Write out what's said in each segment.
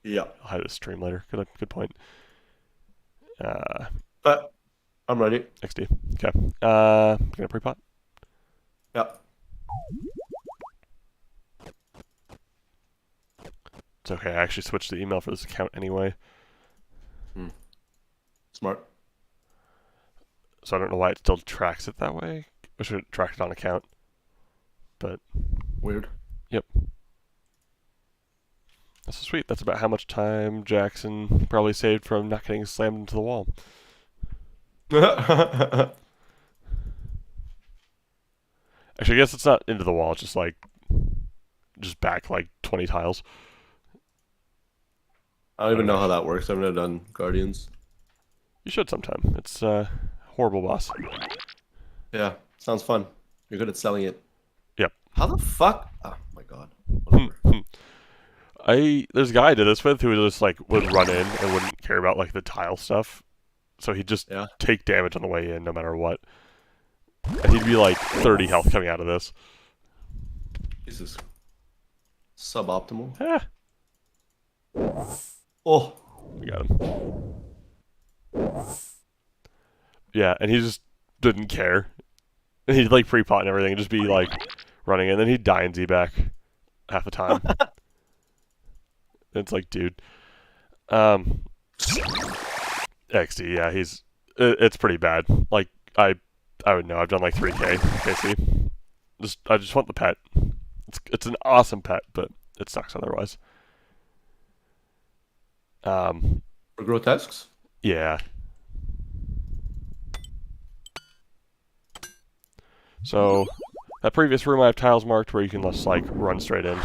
Yeah. I'll hide his stream later. Good point. But I'm ready. XD. Okay. Gonna pre-pot. Yeah. It's okay. I actually switched the email for this account anyway. Smart. So I don't know why it still tracks it that way. I should track it on account. But Weird. yep. That's so sweet. That's about how much time Jackson probably saved from not getting slammed into the wall. Actually, I guess it's not into the wall. It's just back like 20 tiles. I don't even know how that works. I've never done Guardians. You should sometime. It's horrible boss. Yeah, sounds fun. You're good at selling it. Yep. How the fuck? Oh my god. Whatever. There's a guy I did this with who just like would run in and wouldn't care about like the tile stuff. So he'd just take damage on the way in no matter what. And he'd be like 30 health coming out of this. Jesus. Suboptimal. Ah. Oh. We got him. Yeah, and he just didn't care. And he'd like pre-pot and everything and just be like running, and then he'd die in Z-back half the time. It's like, dude. XD, yeah, it's pretty bad. Like, I would know. I've done like 3K, KC. I just want the pet. It's an awesome pet, but it sucks otherwise. For grotesques? Yeah. So, that previous room I have tiles marked where you can just like run straight in.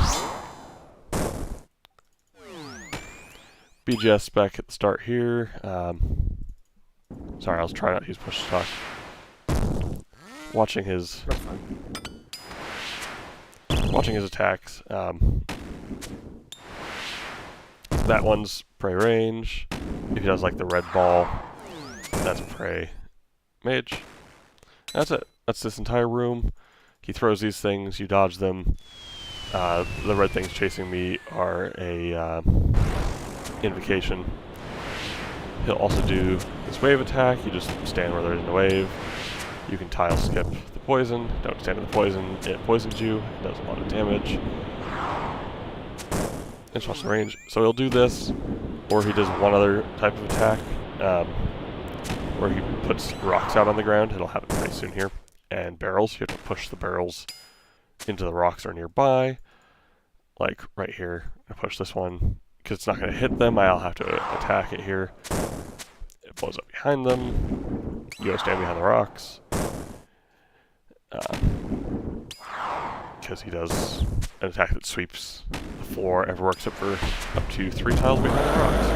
BGS spec at the start here. Sorry, I was trying not to use push to talk. Watching his attacks. That one's prey range. If he does like the red ball, that's prey mage. That's it. That's this entire room. He throws these things, you dodge them. The red things chasing me are a invocation. He'll also do this wave attack. You just stand where there isn't a wave. You can tile skip the poison. Don't stand in the poison. It poisons you. It does a lot of damage. And watch the range. So he'll do this, or he does one other type of attack, where he puts rocks out on the ground. It'll happen pretty soon here. And barrels. You have to push the barrels into the rocks that are nearby. Like right here. I push this one. Because it's not going to hit them, I'll have to attack it here. It blows up behind them. You go stand behind the rocks. Because he does an attack that sweeps the floor everywhere except for up to 3 tiles behind the rocks.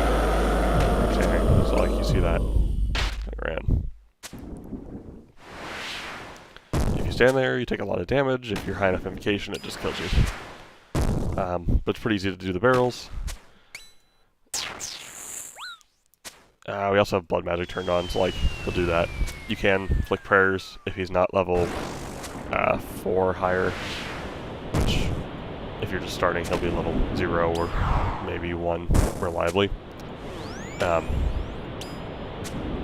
So like you see that. I ran. If you stand there, you take a lot of damage. If you're high enough invocation, it just kills you. But it's pretty easy to do the barrels. We also have blood magic turned on, so like he'll do that. You can flick prayers if he's not level 4 higher, which if you're just starting, he'll be level 0 or maybe 1 reliably. And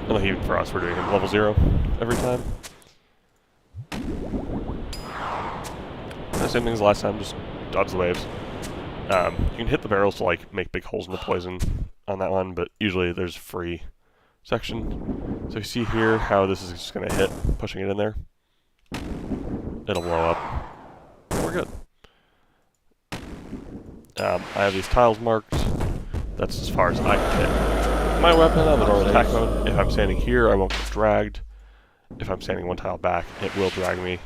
like even for us, we're doing him level 0 every time. Same thing as last time, just dodge the waves. You can hit the barrels to like make big holes in the poison on that one, but usually there's free section. So you see here how this is just going to hit, pushing it in there. It'll blow up. We're good. I have these tiles marked. That's as far as I can hit my weapon on the normal attack mode. If I'm standing here, I won't get dragged. If I'm standing one tile back, it will drag me.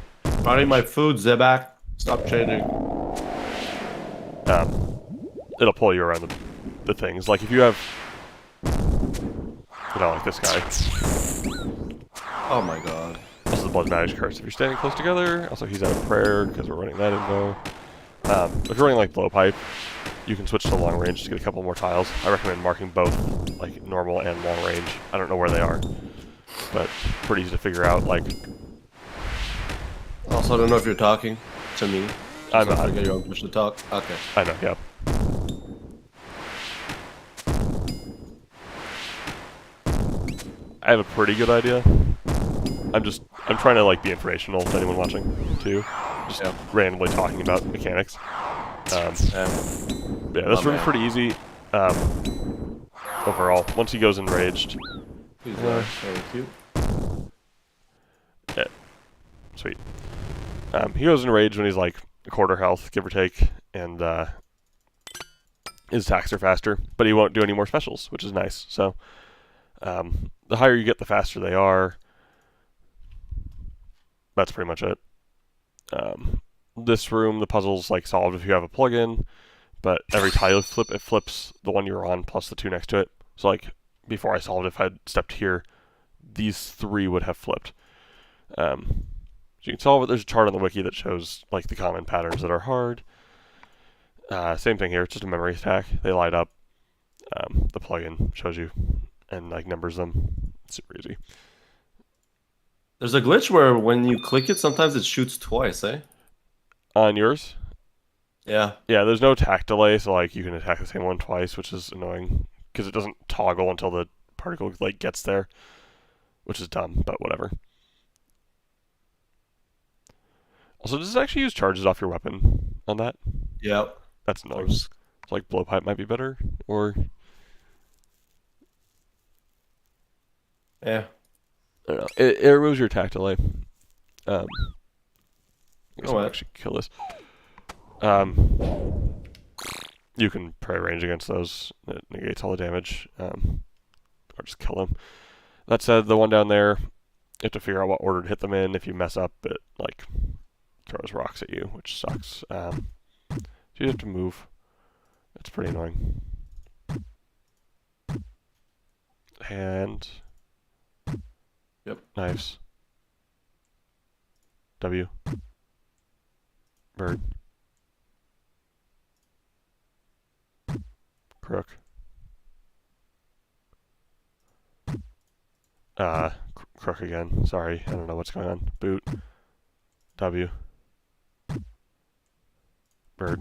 Finding my food, Zebak. Stop changing. It'll pull you around the things. Like if you have, like this guy. Oh my god. Also the blood magic curse. If you're standing close together, also he's out of prayer because we're running that info. If you're running like blowpipe, you can switch to long range to get a couple more tiles. I recommend marking both like normal and long range. I don't know where they are, but pretty easy to figure out. Like, also, I don't know if you're talking to me. I'm not. Get your own push to talk. Okay. I know. Yeah. I have a pretty good idea. I'm trying to like be informational to anyone watching too. Just randomly talking about mechanics. Yeah, this room's pretty easy. Overall, once he goes enraged. Thank you. Yeah, sweet. He goes enraged when he's like a quarter health, give or take, and his attacks are faster, but he won't do any more specials, which is nice. So, the higher you get, the faster they are. That's pretty much it. This room, the puzzle's like solved if you have a plug-in, but every tile you flip, it flips the one you're on plus the 2 next to it. So like, before I solved it, if I'd stepped here, these 3 would have flipped. So you can solve it. There's a chart on the wiki that shows like the common patterns that are hard. Same thing here, it's just a memory attack. They light up. The plugin shows you and like numbers them. It's super easy. There's a glitch where when you click it, sometimes it shoots twice, eh? On yours? Yeah. Yeah, there's no attack delay, so like you can attack the same one twice, which is annoying because it doesn't toggle until the particle like gets there, which is dumb, but whatever. Also, does it actually use charges off your weapon on that? Yep. That's annoying. So, like blowpipe might be better, or yeah. I don't know. It removes your attack delay. I guess I'll actually kill this. You can pray range against those. It negates all the damage. Or just kill them. That said, the one down there, you have to figure out what order to hit them in. If you mess up, it like throws rocks at you, which sucks. So you have to move. It's pretty annoying. And yep, knives. W. Bird. Crook. Crook again. Sorry, I don't know what's going on. Boot. W. Bird.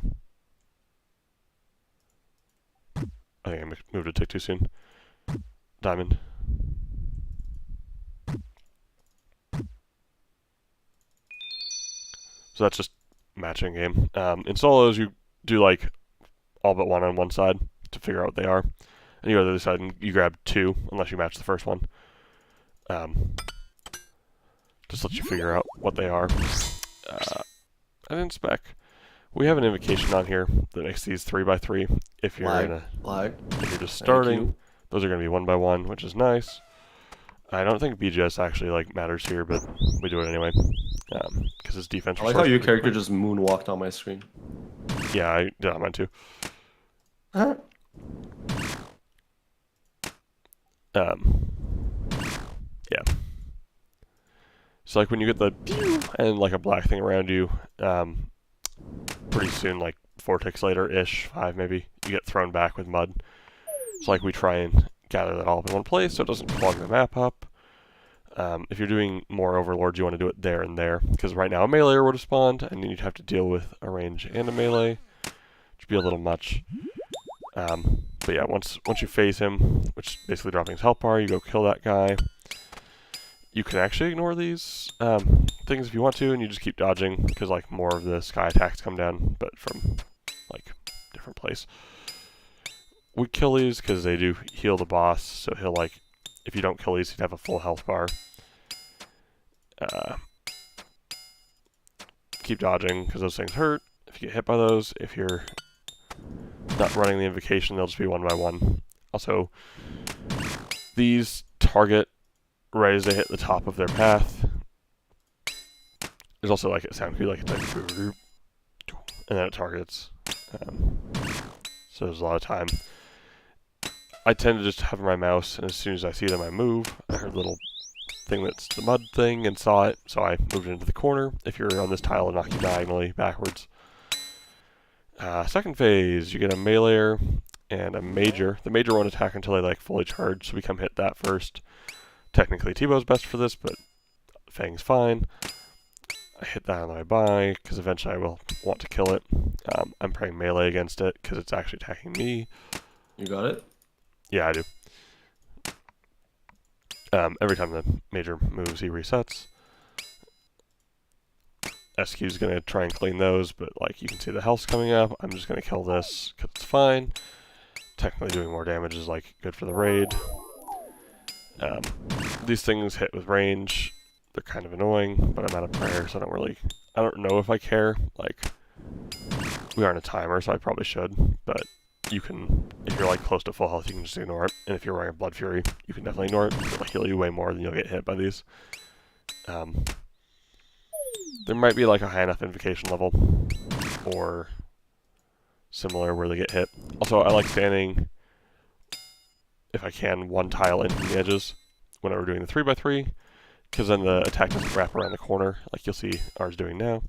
I think I moved a tick too soon. Diamond. So that's just matching game. In solos, you do like all but one on one side to figure out what they are. And you go to the other side and you grab 2, unless you match the first one. Just lets you figure out what they are. I didn't spec. We have an invocation on here that makes these 3x3. If you're if you're just starting, those are going to be 1x1, which is nice. I don't think BGS actually like matters here, but we do it anyway because it's defense. I like how your character just moonwalked on my screen. Yeah, I did on mine too. Yeah. So like when you get the and like a black thing around you, pretty soon, like 4 ticks later-ish, 5 maybe, you get thrown back with mud. So like we try and gather that all up in one place so it doesn't clog the map up. If you're doing more overlords, you want to do it there and there, because right now a melee would have spawned, and then you'd have to deal with a range and a melee, which would be a little much. But yeah, once you phase him, which is basically dropping his health bar, you go kill that guy. You can actually ignore these things if you want to, and you just keep dodging, because like more of the sky attacks come down, but from like different place. We kill these because they do heal the boss, so he'll like, if you don't kill these, he'd have a full health bar. Keep dodging because those things hurt. If you get hit by those, if you're not running the invocation, they'll just be 1x1. Also, these target right as they hit the top of their path. There's also like a sound cue, like it's like, and then it targets. So there's a lot of time. I tend to just hover my mouse, and as soon as I see them, I move. I heard a little thing that's the mud thing and saw it, so I moved it into the corner. If you're on this tile, it'll knock you diagonally backwards. Second phase, you get a meleeer and a major. The major won't attack until they like fully charge, so we come hit that first. Technically, T-Bow's best for this, but Fang's fine. I hit that on the way by, because eventually I will want to kill it. I'm praying melee against it, because it's actually attacking me. You got it? Yeah, I do. Every time the major moves, he resets. SQ is going to try and clean those, but like you can see the health's coming up. I'm just going to kill this because it's fine. Technically doing more damage is like good for the raid. These things hit with range. They're kind of annoying, but I'm out of prayer, so I don't know if I care. Like, we aren't a timer, so I probably should, but you can, if you're like close to full health, you can just ignore it. And if you're wearing Blood Fury, you can definitely ignore it. It'll heal you way more than you'll get hit by these. There might be like a high enough invocation level, or similar where they get hit. Also, I like standing, if I can, one tile in from the edges whenever we're doing the 3x3, because then the attack doesn't wrap around the corner, like you'll see ours doing now.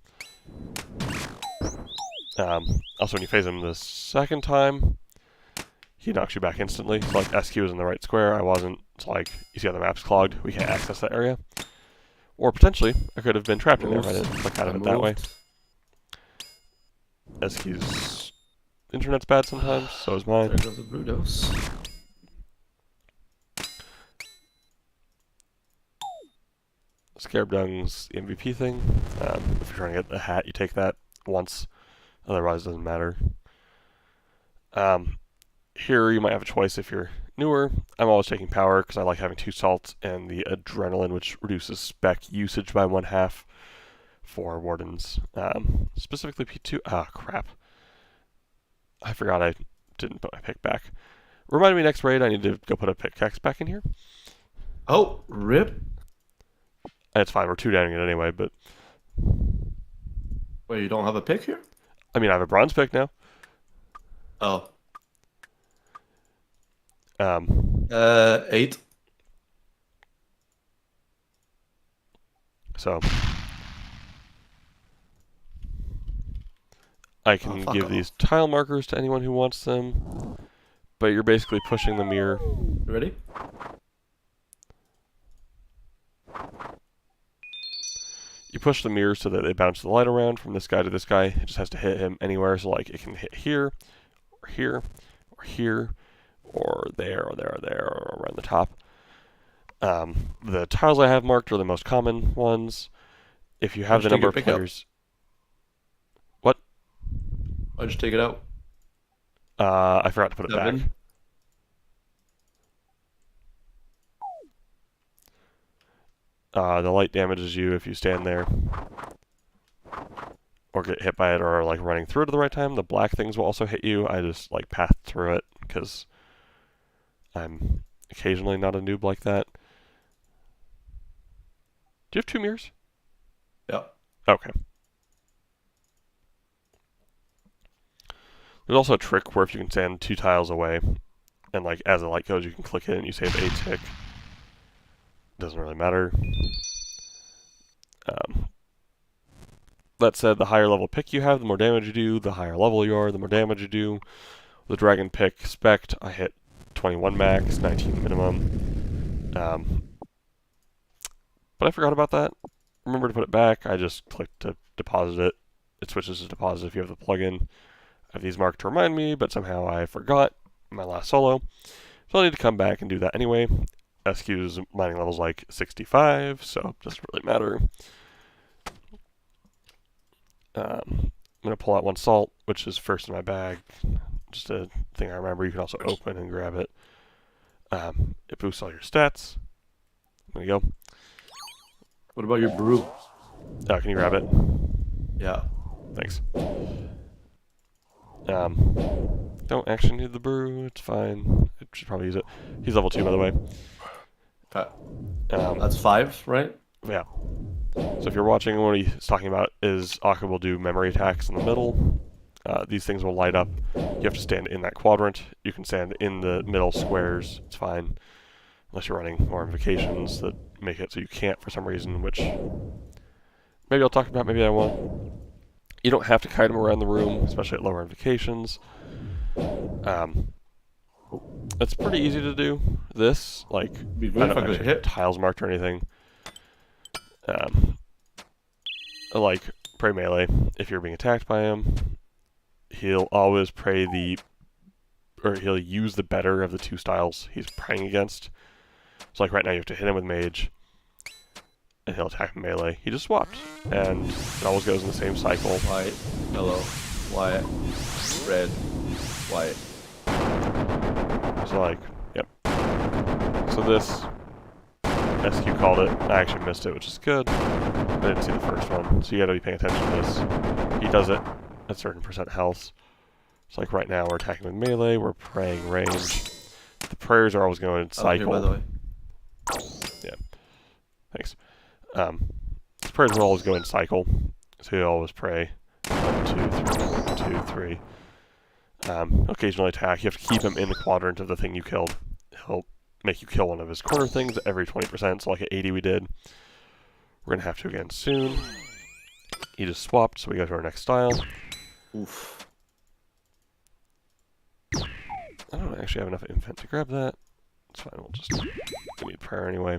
Also, when you phase him the second time, he knocks you back instantly. So, like, SQ is in the right square, I wasn't. It's like, you see how the map's clogged? We can't access that area. Or potentially, I could have been trapped in there if I didn't click out of it that way. SQ's internet's bad sometimes, so is mine. There goes the Brudos. Scarab Dung's the MVP thing. If you're trying to get the hat, you take that once. Otherwise, it doesn't matter. Here, you might have a choice if you're newer. I'm always taking power because I like having 2 salts and the adrenaline, which reduces spec usage by 1/2 for wardens. Specifically P2. Ah, crap. I forgot I didn't put my pick back. Remind me next raid I need to go put a pickaxe back in here. Oh, rip. And it's fine, we're 2-downing it anyway, but... Wait, you don't have a pick here? I mean, I have a bronze pick now. Oh. 8. So... I can give these tile markers to anyone who wants them, but you're basically pushing the mirror. You ready? You push the mirrors so that they bounce the light around from this guy to this guy. It just has to hit him anywhere, so like it can hit here, or here, or here, or there, or there, or there, or around the top. The tiles I have marked are the most common ones. If you have the number of players... What? Why'd you take it out? I forgot to put it back. The light damages you if you stand there or get hit by it or like running through it at the right time. The black things will also hit you. I just like path through it because I'm occasionally not a noob like that. Do you have 2 mirrors? Yeah. Okay. There's also a trick where if you can stand 2 tiles away and like as the light goes you can click it and you save a tick. Doesn't really matter. That said, the higher level pick you have, the more damage you do. The higher level you are, the more damage you do. The dragon pick spect, I hit 21 max, 19 minimum. But I forgot about that. Remember to put it back. I just clicked to deposit it. It switches to deposit if you have the plugin. I have these marked to remind me, but somehow I forgot my last solo. So I need to come back and do that anyway. SQ's mining level's like 65, so it doesn't really matter. I'm going to pull out 1 salt, which is first in my bag. Just a thing I remember. You can also open and grab it. It boosts all your stats. There you go. What about your brew? Can you grab it? Yeah. Thanks. Don't actually need the brew. It's fine. I should probably use it. He's level 2, by the way. Okay. That's 5, right? Yeah. So if you're watching, what he's talking about is Akka will do memory attacks in the middle. These things will light up. You have to stand in that quadrant. You can stand in the middle squares. It's fine. Unless you're running more invocations that make it so you can't for some reason, which maybe I'll talk about, maybe I won't. You don't have to kite them around the room, especially at lower invocations. It's pretty easy to do. This, like, I don't actually hit tiles marked or anything. Like, pray melee, if you're being attacked by him, he'll always pray he'll use the better of the 2 styles he's praying against. So like right now you have to hit him with mage, and he'll attack melee. He just swapped, and it always goes in the same cycle. White, yellow, white, red, white. So like, yep. So this, SQ called it. I actually missed it, which is good. I didn't see the first one, so you gotta be paying attention to this. He does it at certain percent health. So like right now we're attacking with melee, we're praying range. The prayers are always going in cycle. Here, by the way. Yeah. Thanks. The prayers will always go in cycle, so you always pray 1, 2, 3, 2, 3. Occasionally attack. You have to keep him in the quadrant of the thing you killed. He'll make you kill one of his corner things every 20%, so like at 80 we did. We're gonna have to again soon. He just swapped, so we go to our next style. Oof. I don't actually have enough infant to grab that. It's fine, we'll just give me a prayer anyway.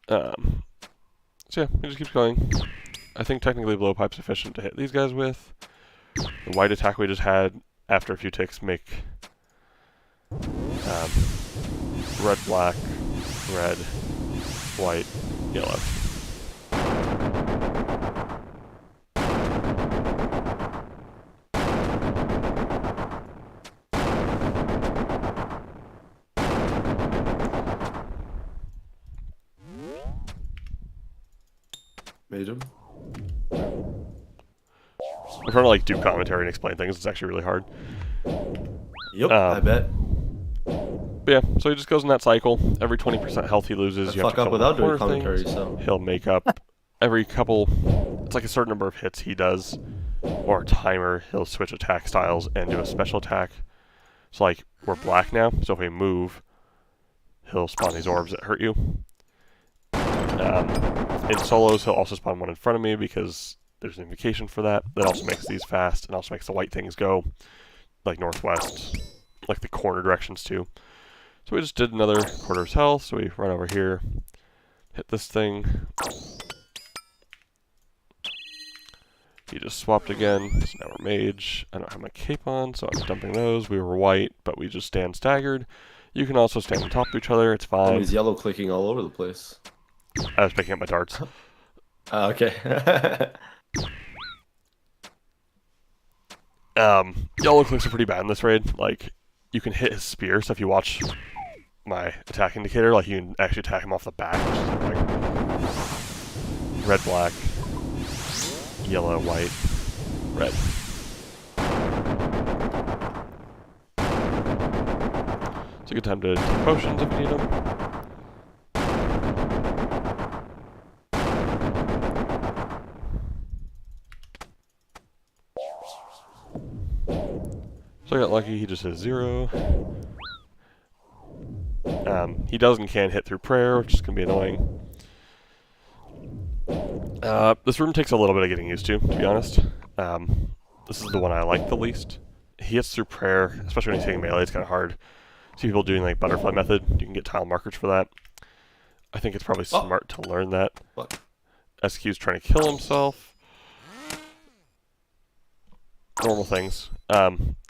So yeah, he just keeps going. I think technically blowpipe's sufficient to hit these guys with. The white attack we just had, after a few ticks, make red, black, red, white, yellow. Made him. I'm trying to like do commentary and explain things. It's actually really hard. Yep, I bet. But yeah, so he just goes in that cycle. Every 20% health he loses, I you have fuck to up kill without corner doing commentary, things. so. He'll make up every couple. It's like a certain number of hits he does, or a timer. He'll switch attack styles and do a special attack. So like we're black now, so if we move, he'll spawn these orbs that hurt you. In solos, he'll also spawn one in front of me because there's an invocation for that. That also makes these fast and also makes the white things go like northwest, like the corner directions too. So we just did another quarter of his health, so we run over here, hit this thing. He just swapped again, so now we're mage. I don't have my cape on, so I'm dumping those. We were white, but we just stand staggered. You can also stand on top of each other, it's fine. He's yellow clicking all over the place. I was picking up my darts. Oh, okay. Yellow clicks are pretty bad in this raid. Like, you can hit his spear, so if you watch my attack indicator, like, you can actually attack him off the back, which is like red, black, yellow, white, red. It's a good time to take potions if you need them. So I got lucky, he just hit 0. He does and can hit through prayer, which is going to be annoying. This room takes a little bit of getting used to be honest. This is the one I like the least. He hits through prayer, especially when he's hitting melee, it's kind of hard. See people doing like butterfly method, you can get tile markers for that. I think it's probably smart to learn that. What? SQ's trying to kill himself. Normal things.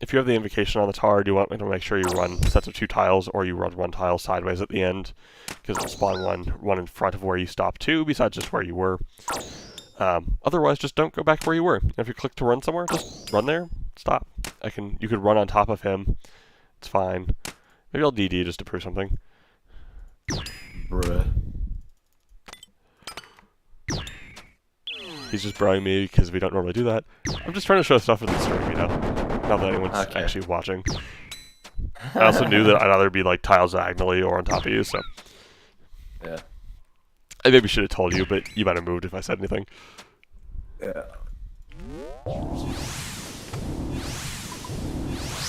If you have the invocation on the tower, you want to make sure you run sets of 2 tiles, or you run 1 tile sideways at the end, because it'll spawn one in front of where you stopped too, besides just where you were. Otherwise, just don't go back where you were. If you click to run somewhere, just run there, stop. You could run on top of him. It's fine. Maybe I'll DD just to prove something. Bruh. He's just broing me because we don't normally do that. I'm just trying to show stuff in the stream, you know? Not that anyone's actually watching. I also knew that I'd either be like tiles diagonally or on top of you, so. Yeah. I maybe should have told you, but you might have moved if I said anything. Yeah.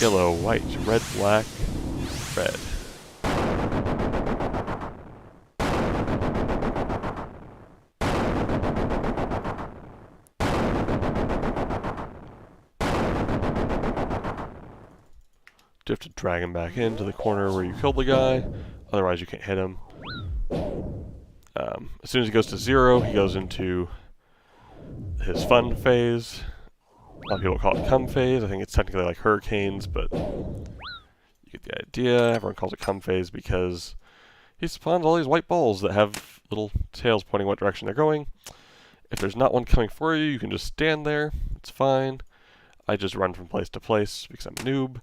Yellow, white, red, black, red. You have to drag him back into the corner where you killed the guy, otherwise you can't hit him. As soon as he goes to 0, he goes into his fun phase. A lot of people call it cum phase. I think it's technically like hurricanes, but you You get the idea. Everyone calls it come phase because he spawns all these white balls that have little tails pointing what direction they're going. If there's not one coming for you, you can just stand there. It's fine. I just run from place to place because I'm a noob.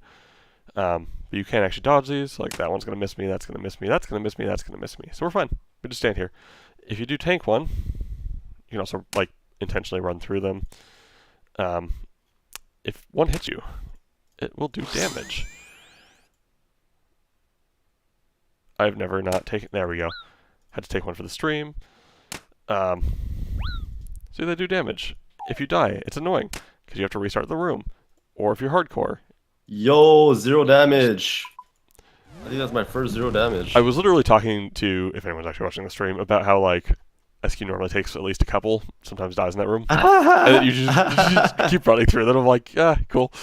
But you can't actually dodge these. Like, that one's going to miss me, that's going to miss me, that's going to miss me, that's going to miss me. So we're fine. We just stand here. If you do tank one, you can also, like, intentionally run through them. If one hits you, it will do damage. I've never not taken... There we go. Had to take one for the stream. See, they do damage. If you die, it's annoying, because you have to restart the room. Or if you're hardcore. Yo, 0 damage. I think that's my first 0 damage. I was literally talking to, if anyone's actually watching the stream, about how, like, SQ normally takes at least a couple, sometimes dies in that room. And then you just keep running through them. I'm like, yeah, cool.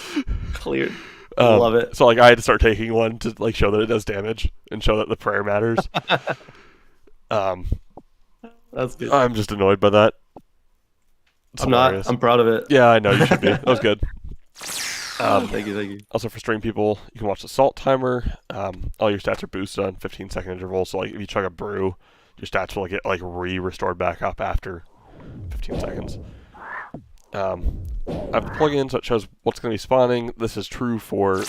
Cleared. Love it. So, like, I had to start taking one to, like, show that it does damage and show that the prayer matters. That's good. I'm just annoyed by that. It's I'm hilarious. not. I'm proud of it. Yeah, I know, you should be. That was good. Thank you. Also, for stream people, you can watch the salt timer. All your stats are boosted on 15-second intervals. So, like, if you chug a brew, your stats will get like restored back up after 15 seconds. I have the plugin, so it shows what's going to be spawning. This is true for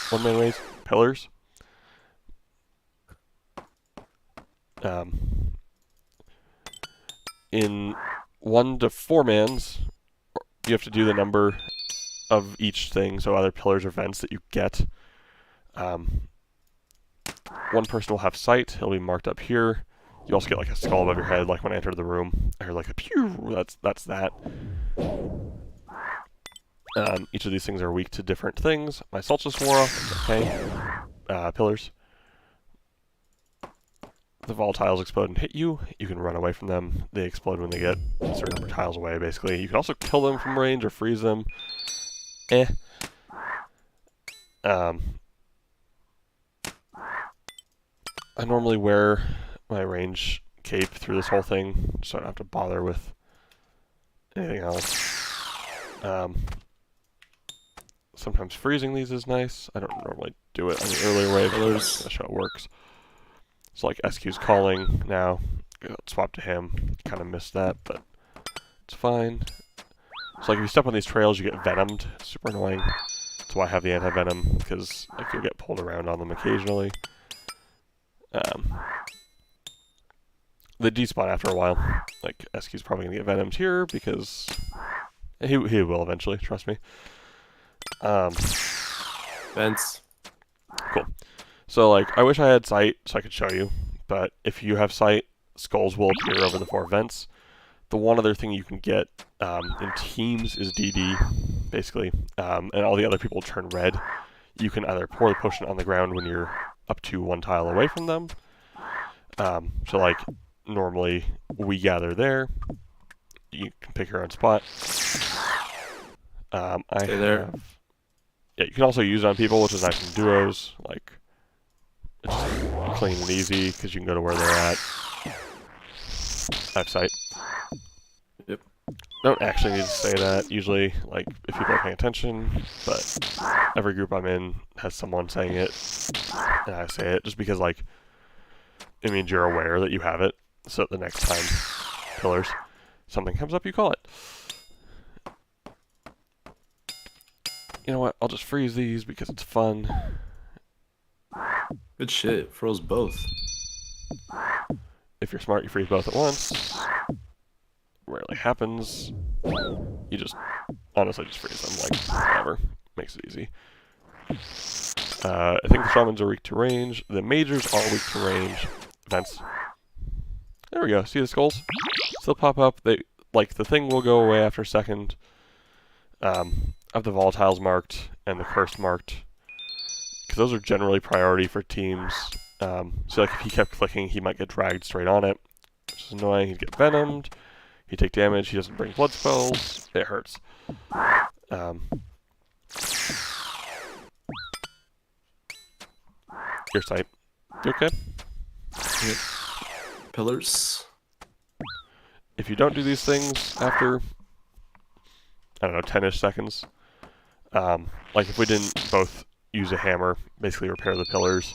one-man ways, pillars. In 1 to 4 mans, you have to do the number of each thing, so either pillars or vents that you get. One person will have sight. He'll be marked up here. You also get like a skull above your head, like when I entered the room. I heard like a pew. That's that. Each of these things are weak to different things. My salt just wore off. Okay. Pillars. The volatiles explode and hit you. You can run away from them. They explode when they get a certain number of tiles away, basically. You can also kill them from range or freeze them. I normally wear my range cape through this whole thing, so I don't have to bother with anything else. Sometimes freezing these is nice. I don't normally do it on the earlier wave, but I'm just gonna show it works. So like SQ's calling now. Swap to him. Kind of missed that, but it's fine. So like if you step on these trails, you get venomed. It's super annoying. That's why I have the anti-venom, because like you'll get pulled around on them occasionally. They despawn after a while. Like SQ's probably gonna get venomed here because he will eventually. Trust me. Vents. Cool. So like I wish I had sight so I could show you, but if you have sight, skulls will appear over the 4 vents. The one other thing you can get in teams is DD, basically, and all the other people turn red. You can either pour the potion on the ground when you're up to 1 tile away from them. So like normally we gather there. You can pick your own spot. Stay there. Yeah, you can also use it on people, which is nice in duos. Like it's clean and easy because you can go to where they're at. I have sight. Yep. Don't actually need to say that usually, like if people are paying attention, but every group I'm in has someone saying it, and I say it just because like it means you're aware that you have it, so that the next time pillars something comes up, you call it. You know what? I'll just freeze these because it's fun. Good shit. Froze both. If you're smart, you freeze both at once. Rarely happens. You just honestly just freeze them, like whatever. Makes it easy. I think the shamans are weak to range. The majors are weak to range. Vents. There we go. See the skulls? Still pop up. They like the thing will go away after a second. Of the volatiles marked and the cursed marked, because those are generally priority for teams. So like if he kept clicking, he might get dragged straight on it, which is annoying. He'd get venomed. He'd take damage. He doesn't bring blood spells. It hurts. Your sight. You okay? Yep. Pillars. If you don't do these things after, I don't know, 10-ish seconds, like if we didn't both use a hammer, basically repair the pillars,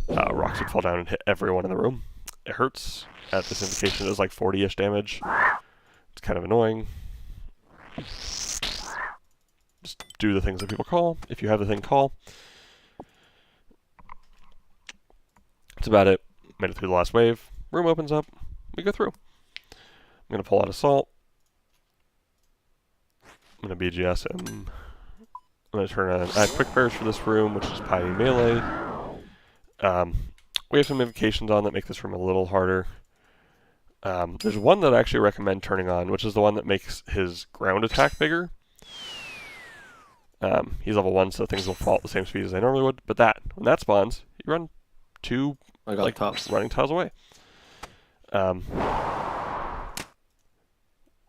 rocks would fall down and hit everyone in the room. It hurts. At this indication, it was like 40-ish damage. It's kind of annoying. Just do the things that people call. If you have the thing, call. That's about it. Made it through the last wave. Room opens up. We go through. I'm going to pull out Assault. I'm going to BGS him. I'm going to turn on add quick prayers for this room, which is Pi melee. We have some invocations on that make this room a little harder. There's one that I actually recommend turning on, which is the one that makes his ground attack bigger. He's level 1, so things will fall at the same speed as they normally would. But when that spawns, you run 2 tops. running tiles away.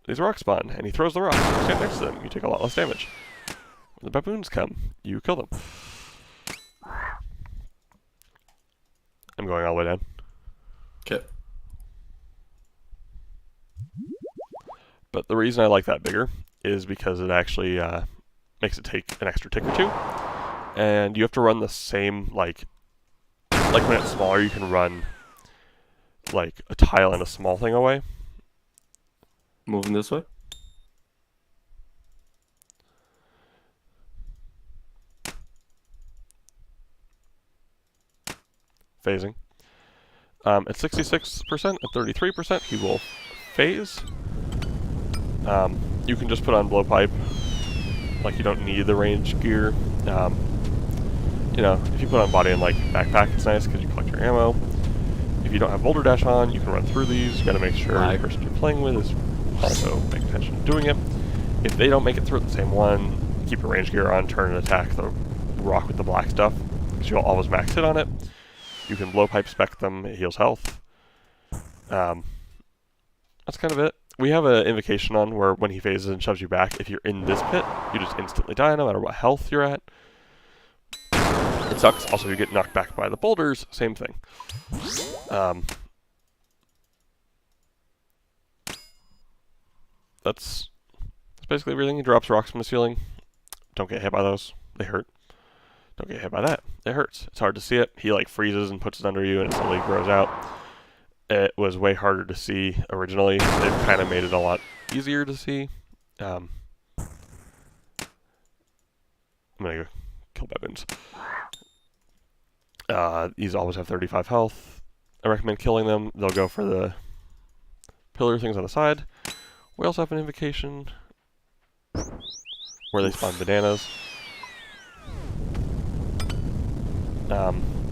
These rocks spawn, and he throws the rocks. You stand next to them, you take a lot less damage. When the baboons come, you kill them. I'm going all the way down. Okay. But the reason I like that bigger is because it actually makes it take an extra tick or two. And you have to run the same, like when it's smaller, you can run like a tile and a small thing away. Moving this way. Phasing. At 66%, at 33%, he will phase. You can just put on blowpipe. Like, you don't need the range gear. You know, if you put on body and like backpack, it's nice because you collect your ammo. If you don't have boulder dash on, you can run through these. You got to make sure the person you're playing with is also paying attention to doing it. If they don't make it through at the same one, keep your range gear on, turn and attack the rock with the black stuff because you'll always max hit on it. You can blowpipe spec them, it heals health. That's kind of it. We have an invocation on where when he phases and shoves you back, if you're in this pit, you just instantly die no matter what health you're at. It sucks. Also, you get knocked back by the boulders, same thing. That's basically everything. He drops rocks from the ceiling. Don't get hit by those. They hurt. Don't get hit by that. It hurts. It's hard to see it. He like freezes and puts it under you and it slowly grows out. It was way harder to see originally. They've kind of made it a lot easier to see. I'm gonna go kill baboons. These always have 35 health. I recommend killing them. They'll go for the pillar things on the side. We also have an invocation where they spawn bananas.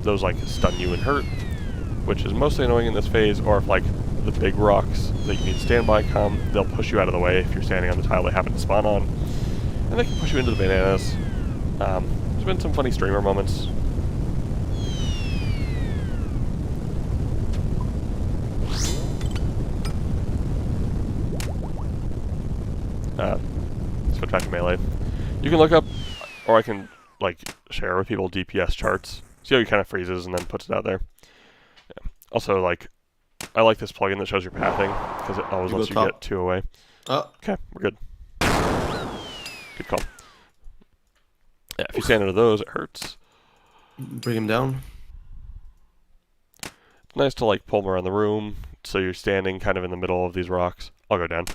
Those like stun you and hurt, which is mostly annoying in this phase, or if like the big rocks that you need standby come, they'll push you out of the way if you're standing on the tile they happen to spawn on. And they can push you into the bananas. There's been some funny streamer moments. Switch back to melee. You can look up, or I can like share with people DPS charts. See how he kind of freezes and then puts it out there. Yeah. Also, like, I like this plugin that shows your pathing because it always lets you get TOA. Okay, we're good. Good call. Yeah, if you stand under those, it hurts. Bring him down. It's nice to like pull them around the room so you're standing kind of in the middle of these rocks. I'll go down.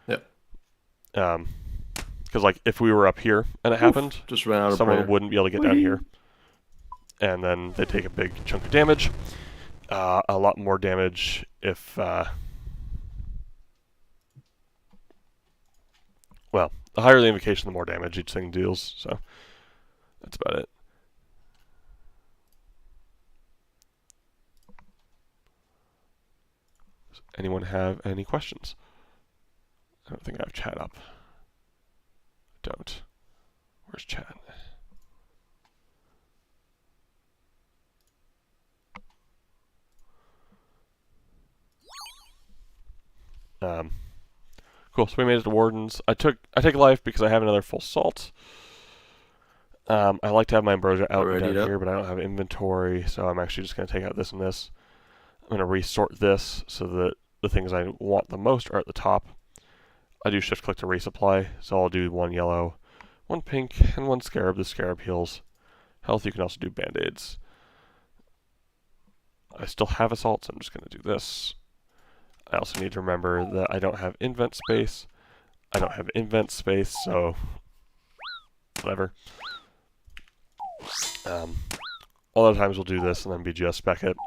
Yep. Because like if we were up here and it happened, just ran out of someone prayer. wouldn't be able to get down here, and then they take a big chunk of damage. A lot more damage if well, the higher the invocation, the more damage each thing deals. So that's about it. Does anyone have any questions? I don't think I have chat up. Don't. Where's chat? Cool. So we made it to Wardens. I take life because I have another full salt. I like to have my ambrosia out down here, but I don't have inventory, so I'm actually just going to take out this and this. I'm going to resort this so that the things I want the most are at the top. I do shift click to resupply, so I'll do one yellow, one pink, and one scarab. The scarab heals health, you can also do band-aids. I still have assault, so I'm just going to do this. I also need to remember that I don't have invent space. I don't have invent space, so whatever. A lot of times we'll do this and then BGS spec it.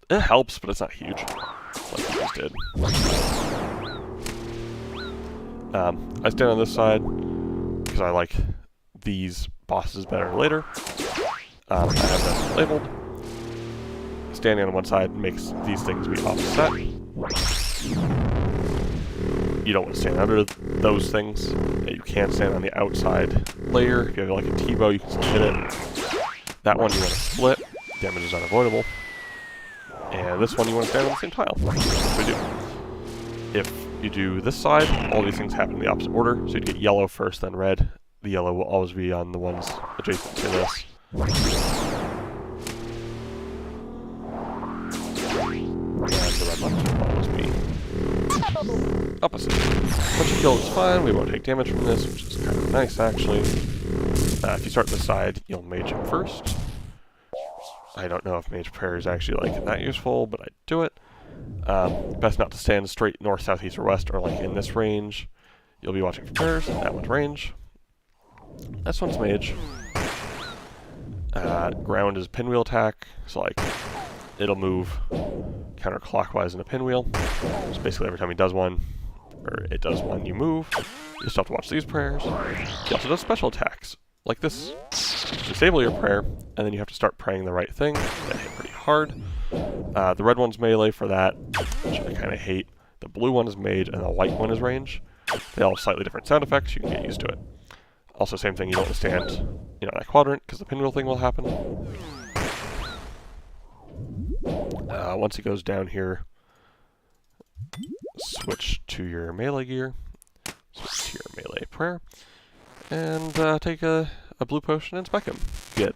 It helps, but it's not huge, like we just did. I stand on this side because I like these bosses better later. I have them labeled. Standing on one side makes these things be offset. You don't want to stand under those things. You can stand on the outside layer. If you have like a T-bow, you can still hit it. That one you want to split. Damage is unavoidable. And this one you want to stand on the same tile. That's what we do. If you do this side, all these things happen in the opposite order. So you get yellow first, then red. The yellow will always be on the ones adjacent to this. And the red one will always be opposite. Once you kill, it's fine. We won't take damage from this, which is kind of nice, actually. If you start this side, you'll mage him first. I don't know if Mage Prayer is actually like that useful, but I do it. Best not to stand straight north, south, east, or west, or like in this range. You'll be watching for prayers. That one's range. This one's mage. Ground is pinwheel attack, so like it'll move counterclockwise in a pinwheel. So basically every time he does one, or it does one, you move. You just have to watch these prayers. He also does special attacks, like this. Disable your prayer, and then you have to start praying the right thing. That hit pretty hard. The red one's melee for that, which I kind of hate. The blue one is mage, and the white one is range. They all have slightly different sound effects. You can get used to it. Also, same thing. You don't want to stand, in that quadrant because the pinwheel thing will happen. Once it goes down here, switch to your melee gear. Switch to your melee prayer, and take a blue potion and spec him. Get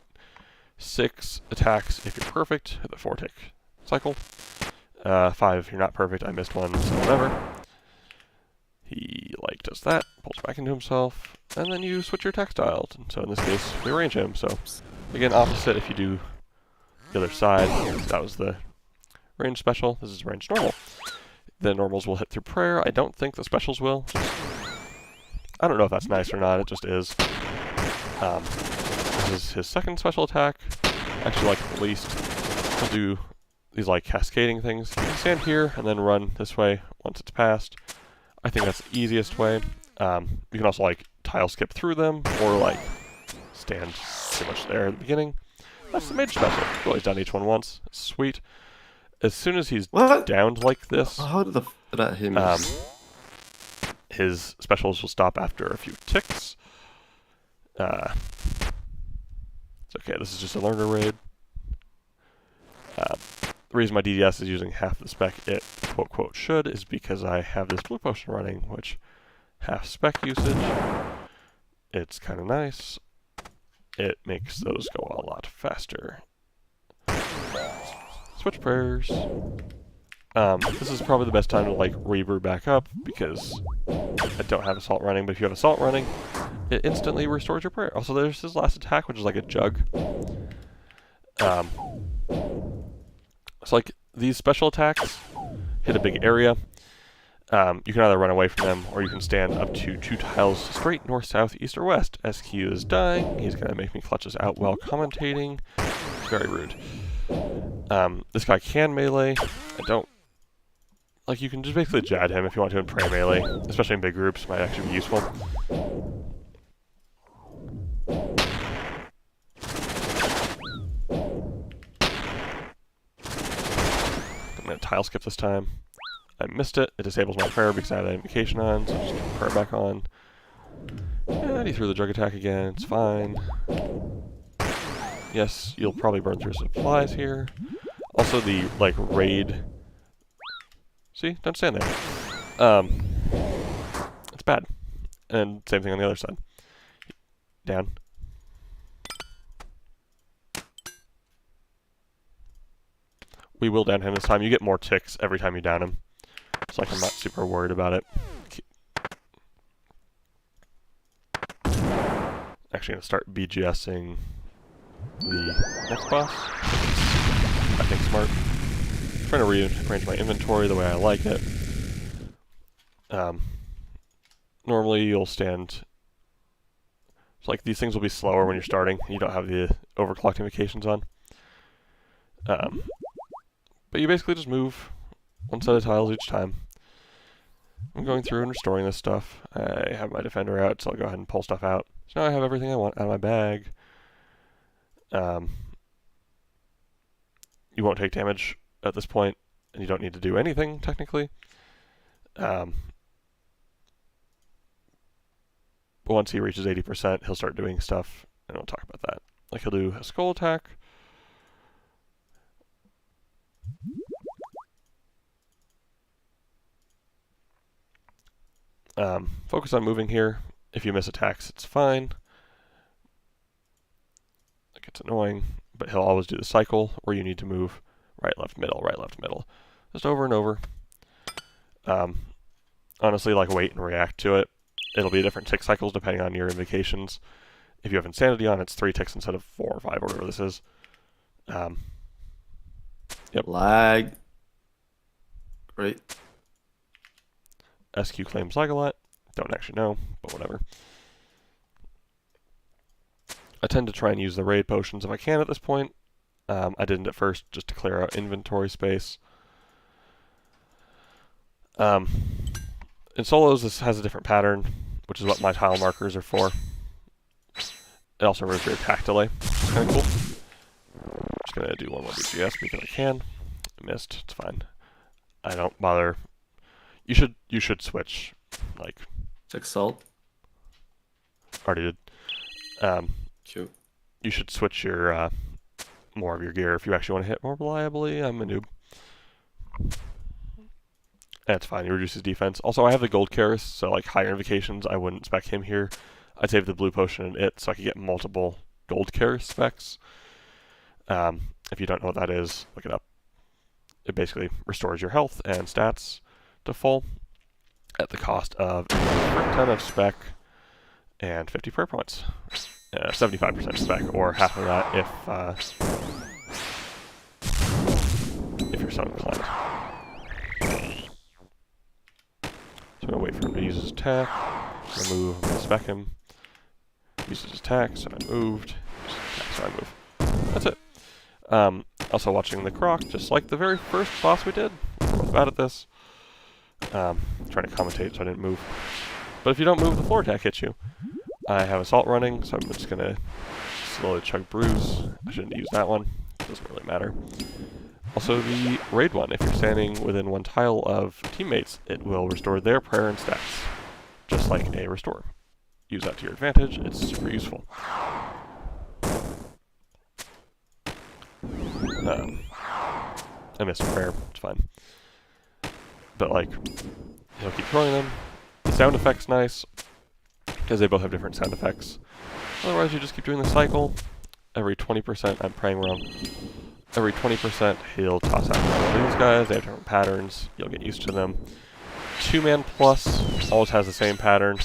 6 attacks if you're perfect, hit the 4-tick cycle. 5 if you're not perfect, I missed one, so whatever. He, does that, pulls back into himself, and then you switch your attack style. So in this case, we range him, so again, opposite if you do the other side. That was the range special, this is range normal. The normals will hit through prayer, I don't think the specials will. I don't know if that's nice or not, it just is. This is his second special attack. I actually like it the least. He'll do these cascading things. You can stand here and then run this way once it's passed. I think that's the easiest way. You can also tile skip through them or stand pretty much there at the beginning. That's the mage special. Well, he's done each one once. Sweet. As soon as he's downed like this, how did that hit me? His specials will stop after a few ticks. It's okay, this is just a learner raid. The reason my DDS is using half the spec it quote should is because I have this blue potion running, which half spec usage. It's kind of nice. It makes those go a lot faster. Switch prayers. This is probably the best time to rebrew back up because I don't have assault running, but if you have assault running, it instantly restores your prayer. Also, there's his last attack, which is like a jug. So these special attacks hit a big area. You can either run away from them, or you can stand up to 2 tiles straight, north, south, east, or west. SQ is dying. He's going to make me clutch this out while commentating. It's very rude. This guy can melee. I don't... you can just basically jad him if you want to in prey melee, especially in big groups, might actually be useful. I'm going to tile skip this time. I missed it. It disables my prayer because I had that invocation on, so I'm just going to prayer back on. And he threw the jug attack again. It's fine. Yes, you'll probably burn through supplies here. Also, the, raid... See? Don't stand there. It's bad. And same thing on the other side. Down. We will down him this time. You get more ticks every time you down him. So I'm not super worried about it. actually going to start BGSing the next boss. I think smart. I'm trying to rearrange my inventory the way I like it. Normally you'll stand... It's like these things will be slower when you're starting. You don't have the overclock notifications on. But you basically just move one set of tiles each time. I'm going through and restoring this stuff. I have my defender out, so I'll go ahead and pull stuff out. So now I have everything I want out of my bag. You won't take damage at this point, and you don't need to do anything, technically. But once he reaches 80%, he'll start doing stuff, and we'll talk about that. Like he'll do a skull attack. Focus on moving here. If you miss attacks, it's fine. It gets annoying, but he'll always do the cycle where you need to move right, left, middle, right, left, middle. Just over and over. Honestly, like wait and react to it. It'll be different tick cycles depending on your invocations. If you have insanity on, it's 3 ticks instead of 4 or 5 or whatever this is. Yep. Lag. Great. SQ claims lag a lot. Don't actually know, but whatever. I tend to try and use the raid potions if I can at this point. I didn't at first just to clear out inventory space. In solos, this has a different pattern, which is what my tile markers are for. It also removes your attack delay. It's kind of cool. Just gonna do one more BGS because I can. I missed. It's fine. I don't bother. You should switch. Like Check salt. already did. Cute. You should switch your more of your gear if you actually want to hit more reliably. I'm a noob. That's fine. He reduces defense. Also, I have the gold Karis, so like higher invocations, I wouldn't spec him here. I'd save the blue potion and it so I could get multiple gold Karis specs. If you don't know what that is, look it up. It basically restores your health and stats to full at the cost of a 10 of spec and 50 prayer points. 75% spec, or half of that if you're so inclined. So I'm going to wait for him to use his attack. I'm going to move, I'm going to spec him. Uses his attack, so I moved. Uses his attack, so I move. That's it. Also watching the Croc, just like the very first boss we did. We're both bad at this. Trying to commentate so I didn't move. But if you don't move, the floor attack hits you. I have Assault running, so I'm just going to slowly chug Bruise. I shouldn't use that one. It doesn't really matter. Also, the Raid one. If you're standing within one tile of teammates, it will restore their prayer and stats. Just like a Restore. Use that to your advantage. It's super useful. I missed a prayer. It's fine. But, like, he'll keep throwing them. The sound effect's nice, because they both have different sound effects. Otherwise, you just keep doing the cycle. Every 20%, I'm praying wrong. Every 20%, he'll toss out one of these guys. They have different patterns. You'll get used to them. 2-man plus always has the same pattern.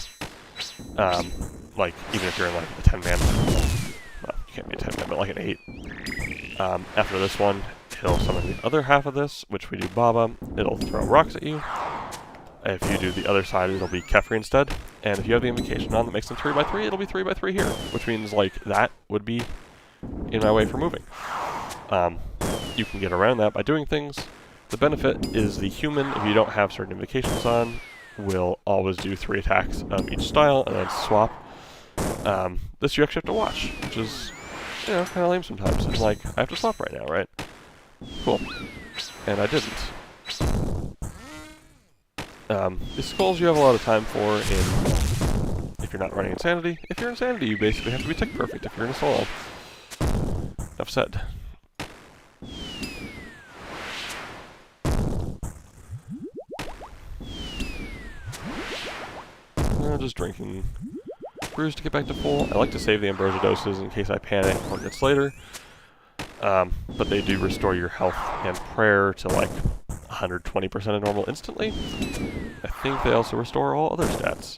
Like, even if you're in, like, a 10-man. Well, you can't be a 10-man, but like an 8. After this one, he'll summon the other half of this, which we do Baba. It'll throw rocks at you. If you do the other side, it'll be Kefri instead. And if you have the invocation on that makes them 3x3, it'll be 3x3 here. Which means, like, that would be in my way for moving. You can get around that by doing things. The benefit is the human, if you don't have certain invocations on, will always do 3 attacks of each style and then swap. This you actually have to watch, which is, you know, kind of lame sometimes. It's like, I have to swap right now, right? Cool. And I didn't. The skulls you have a lot of time for if you're not running Insanity. If you're Insanity, you basically have to be tick perfect if you're in a solo. Enough said. Just drinking brews to get back to full. I like to save the Ambrosia doses in case I panic or gets later. But they do restore your health and prayer to like 120% of normal instantly. I think they also restore all other stats.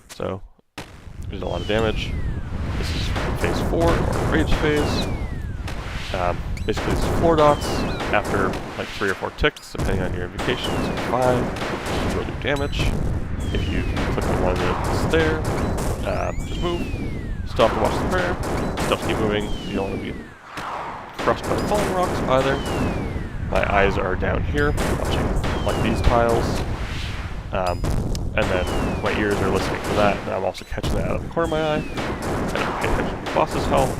So, we did a lot of damage. This is 4 or rage phase. Basically, it's floor dots after like 3 or 4 ticks, depending on your invocations, or 5, will do damage. If you click on one that's there, just move. Stop to watch the prayer. Still keep moving. You don't want to be crushed by the falling rocks either. My eyes are down here, watching like these tiles. And then my ears are listening for that, and I'm also catching that out of the corner of my eye. And I'm paying attention to the boss's health.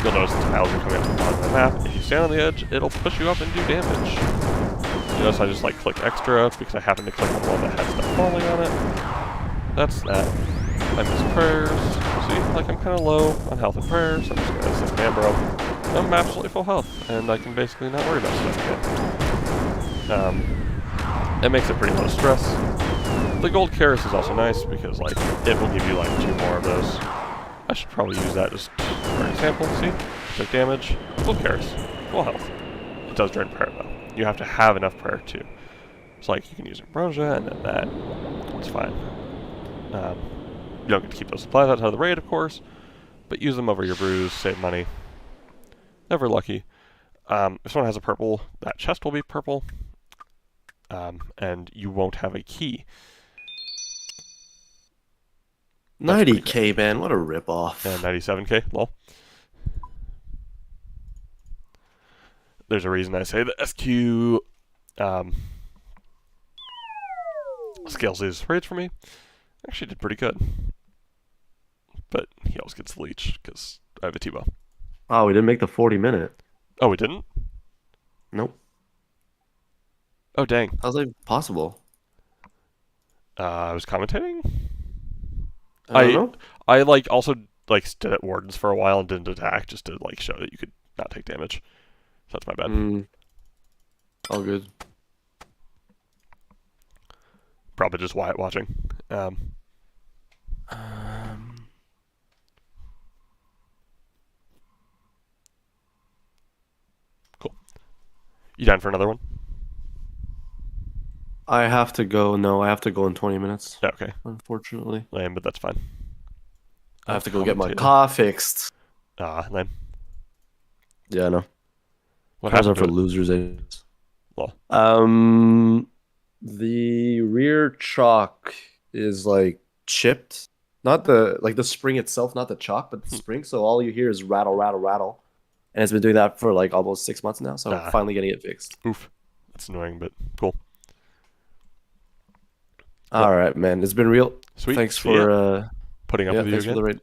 You'll notice the tiles are coming up to the bottom of the map. If you stand on the edge, it'll push you up and do damage. You notice I just like click extra because I happen to click on the one that has stuff falling on it. That's that. I miss prayers. See, like I'm kind of low on health and prayers. I'm just gonna sit Ambro. I'm absolutely full health, and I can basically not worry about stuff again. It makes it pretty low stress. The gold Karis is also nice because like it will give you like 2 more of those. I should probably use that just for an example. See, took damage. Gold Karis, full health. It does drain prayer though. You have to have enough prayer too. It's like you can use ambrosia and then that. It's fine. You don't get to keep those supplies outside of the raid, of course, but use them over your brews, save money. Never lucky. If someone has a purple, that chest will be purple. And you won't have a key. 90k, man, what a ripoff. And 97k, lol. There's a reason I say the SQ scales these raids for me. Actually did pretty good. But he always gets the leech because I have a T-bow. Oh, we didn't make the 40-minute. Oh, we didn't? Nope. Oh, dang. How's that possible? I was commentating? I don't know. I like also like stood at wardens for a while and didn't attack just to like show that you could not take damage. So that's my bad. All good. Probably just Wyatt watching. Cool. You down for another one? I have to go. No, I have to go in 20 minutes. Okay. Unfortunately. Lame, but that's fine. I have to go get my car fixed. Lame. Yeah, I know. What Cars are happened for to it? losers, anyways. Well, The rear chalk is like chipped. Not the like the spring itself, not the chalk, but the spring. So all you hear is rattle, rattle, rattle. And it's been doing that for like almost 6 months now. So I'm finally getting it fixed. oof. That's annoying, but cool. All right, man. It's been real. Sweet. Thanks See ya. for Putting up with you thanks again. for the raid.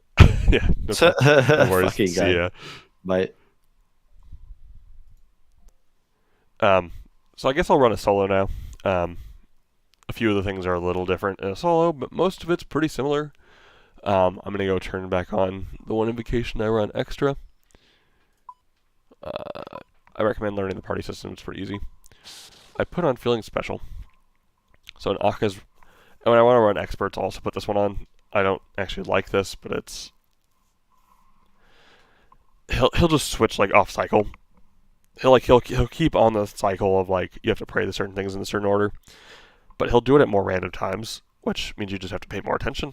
Yeah, no worries. Fucking See guy. ya. Bye. So I guess I'll run a solo now. A few of the things are a little different in a solo, but most of it's pretty similar. I'm gonna go turn back on the one invocation I run extra. I recommend learning the party system. It's pretty easy. I put on feeling special. So in Aka's, and when I want to run experts, I'll also put this one on. I don't actually like this, but it's he'll just switch like off cycle. He'll keep on the cycle of like you have to pray the certain things in a certain order, but he'll do it at more random times, which means you just have to pay more attention.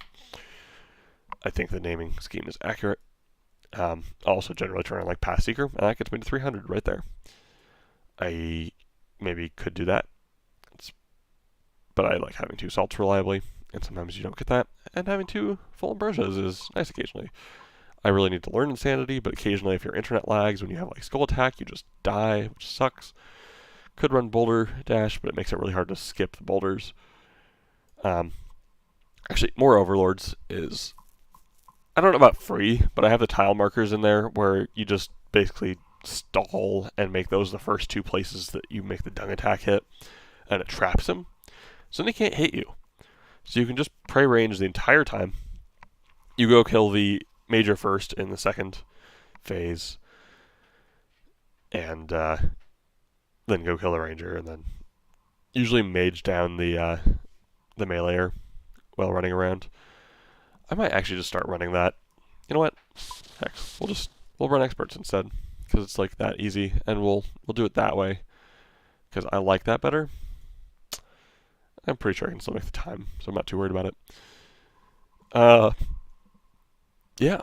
I think the naming scheme is accurate. I'll also generally turn on like Path Seeker, and that gets me to 300 right there. I maybe could do that, but I like having 2 salts reliably, and sometimes you don't get that, and having 2 full ambrosias is nice occasionally. I really need to learn Insanity, but occasionally if your internet lags when you have like Skull Attack, you just die, which sucks. Could run Boulder Dash, but it makes it really hard to skip the boulders. Actually, more Overlords is, I don't know about free, but I have the tile markers in there where you just basically stall and make those the first 2 places that you make the dung attack hit, and it traps him. So then he can't hit you. So you can just pray range the entire time. You go kill the major first in the second phase, and then go kill the ranger, and then usually mage down the meleeer while running around. I might actually just start running that. You know what? Heck, we'll run experts instead, because it's like that easy, and we'll do it that way, because I like that better. I'm pretty sure I can still make the time, so I'm not too worried about it. Yeah.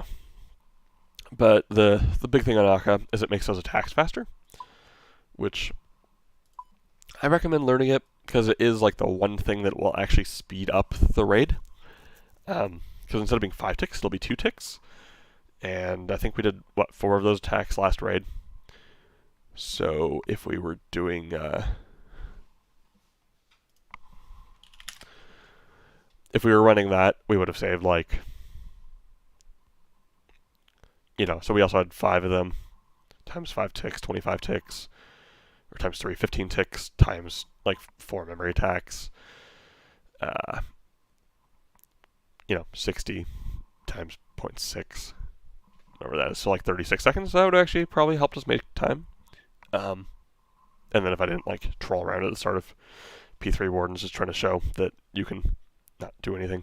But the big thing on Aka is it makes those attacks faster, which I recommend learning it because it is like the one thing that will actually speed up the raid. Because instead of being 5 ticks, it'll be 2 ticks. And I think we did, 4 of those attacks last raid. So if we were doing... if we were running that, we would have saved like... so we also had 5 of them, times 5 ticks, 25 ticks, or times 3, 15 ticks, times like 4 memory attacks. 60 times 0.6, whatever that is, so like 36 seconds. That would actually probably helped us make time. And then if I didn't like troll around at the start of P3 Wardens, just trying to show that you can not do anything.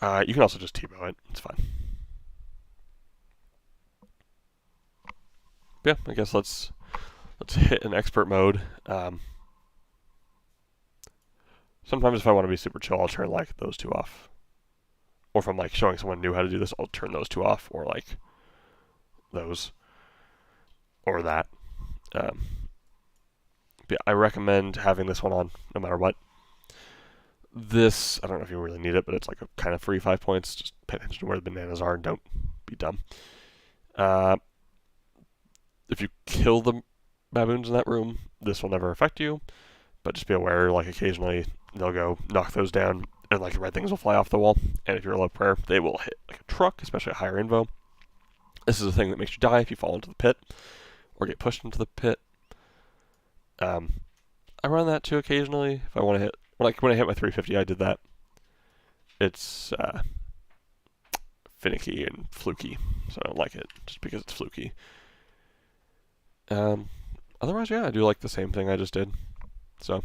You can also just T-bow it. It's fine. Yeah, I guess let's hit an expert mode. Sometimes if I want to be super chill, I'll turn like those 2 off. Or if I'm like showing someone new how to do this, I'll turn those 2 off, or like those, or that. Yeah, I recommend having this one on no matter what. This, I don't know if you really need it, but it's like a kind of free 5 points. Just pay attention to where the bananas are and don't be dumb. If you kill the baboons in that room, this will never affect you, but just be aware, like occasionally they'll go knock those down and like red things will fly off the wall, and if you're a low prayer, they will hit like a truck, especially at higher invo. This is a thing that makes you die if you fall into the pit or get pushed into the pit. I run that too occasionally if I want to hit, like when I hit my 350 I did that. It's finicky and fluky, so I don't like it just because it's fluky. Otherwise, yeah, I do like the same thing I just did. So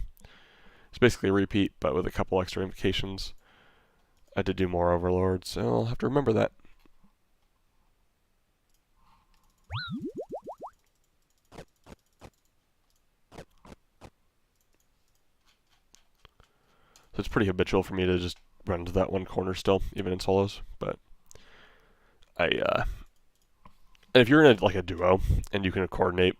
it's basically a repeat, but with a couple extra invocations. I did do more overlords, so I'll have to remember that. So it's pretty habitual for me to just run into that one corner still, even in solos. But and if you're in like a duo and you can coordinate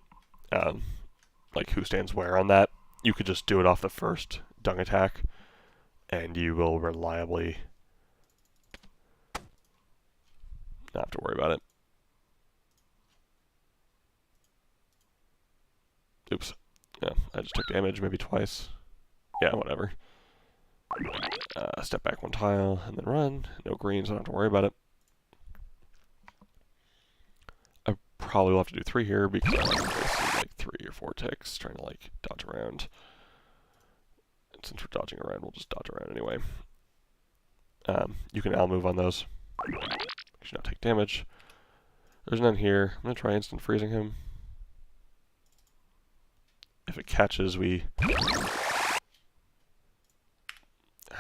like who stands where on that, you could just do it off the first dung attack, and you will reliably not have to worry about it. Oops. Yeah, I just took damage maybe twice. Yeah, whatever. Step back 1 tile and then run. No greens, I don't have to worry about it. I probably will have to do 3 here because I see like 3 or 4 ticks trying to like dodge around. And since we're dodging around, we'll just dodge around anyway. You can L move on those. You should not take damage. There's none here. I'm going to try instant freezing him. If it catches,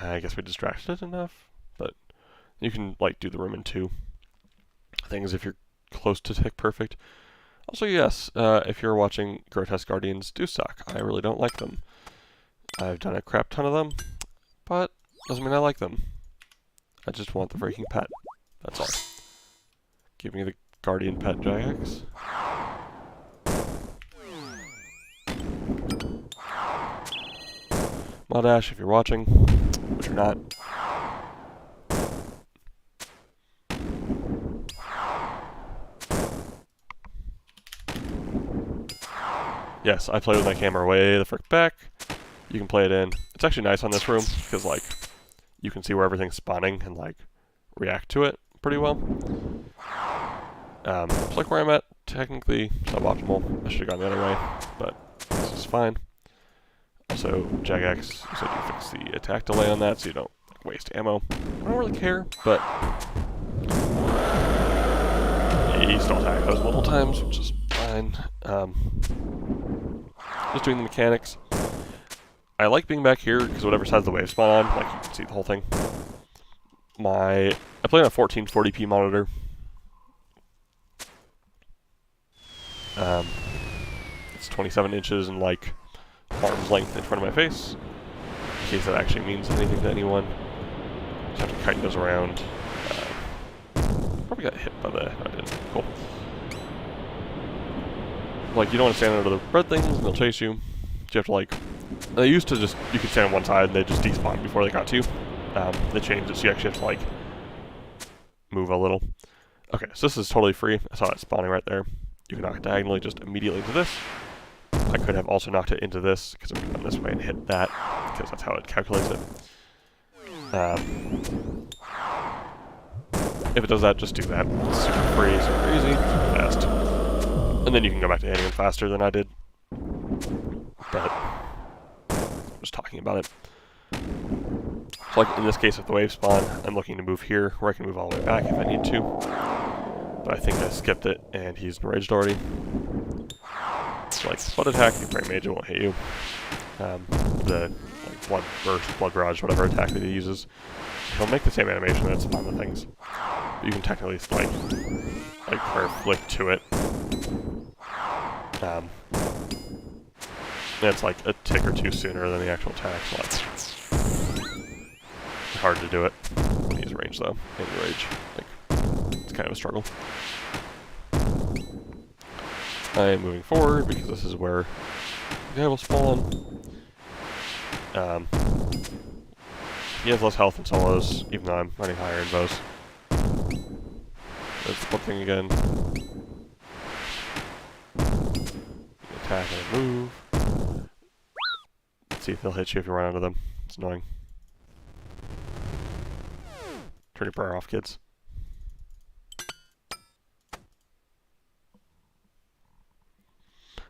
I guess we distracted it enough, but you can like do the room in 2 things if you're close to tick perfect. Also, yes, if you're watching Grotesque Guardians, do suck. I really don't like them. I've done a crap ton of them, but doesn't mean I like them. I just want the freaking pet. That's all. Give me the Guardian pet Jagex. Modash, if you're watching, which you're not. Yes, I play with my camera way the frick back. You can play it in. It's actually nice on this room, because like, you can see where everything's spawning and like, react to it pretty well. It's like where I'm at, technically suboptimal. I should have gone the other way, but this is fine. Also, Jagex, you said you fix the attack delay on that so you don't waste ammo. I don't really care, but he still attacked those multiple times, which is fine. Just doing the mechanics. I like being back here because whatever side of the wave spawn on, like you can see the whole thing. I play on a 1440p monitor. It's 27 inches and like arm's length in front of my face, in case that actually means anything to anyone. Just have to kite those around. Probably got hit by the... No, I didn't. Cool. like, you don't want to stand under the red things, and they'll chase you. So you have to, like, they used to just, you could stand on one side and they just despawn before they got to you. They changed it, so you actually have to, like, move a little. Okay, so this is totally free. I saw it spawning right there. You can knock it diagonally just immediately into this. I could have also knocked it into this, because I've gone this way and hit that, because that's how it calculates it. If it does that, just do that. It's super free, super easy, super fast. And then you can go back to hitting them faster than I did. But I'm just talking about it. So like in this case with the wave spawn, I'm looking to move here, where I can move all the way back if I need to. But I think I skipped it, and he's enraged already. So like blood attack, you prey mage, it won't hit you. The like blood burst, blood barrage, whatever attack that he uses, he'll make the same animation that's on the things. But you can technically like prayer flick to it. And it's like a tick or two sooner than the actual attack, so that's hard to do it when he's ranged though, in rage. Like, it's kind of a struggle. I am moving forward because this is where the guy will spawn. He has less health in solos, even though I'm running higher in bows. There's the blood thing again. Attack and move. Let's see if they'll hit you if you run into them. It's annoying. Turn your prayer off, kids.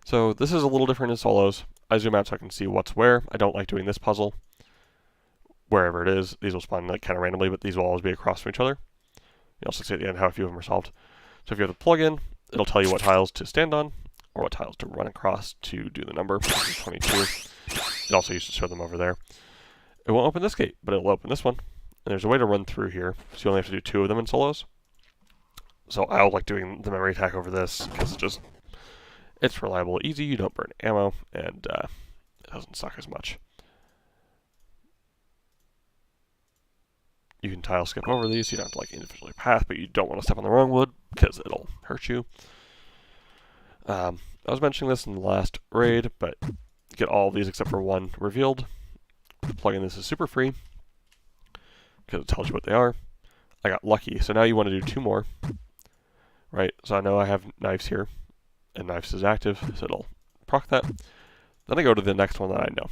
So this is a little different in solos. I zoom out so I can see what's where. I don't like doing this puzzle. Wherever it is, these will spawn like kind of randomly, but these will always be across from each other. You also see at the end how a few of them are solved. So if you have the plugin, it'll tell you what tiles to stand on, or what tiles to run across to do the number, which is 22. It also used to show them over there. It won't open this gate, but it'll open this one. And there's a way to run through here, so you only have to do 2 of them in solos. So I like doing the memory attack over this, because it's reliable, easy, you don't burn ammo, and it doesn't suck as much. You can tile skip over these, so you don't have to like individually path, but you don't want to step on the wrong wood, because it'll hurt you. I was mentioning this in the last raid, but you get all of these except for one revealed. Plugin this is super free, because it tells you what they are. I got lucky, so now you want to do 2 more. Right, so I know I have knives here, and knives is active, so it'll proc that. Then I go to the next one that I know.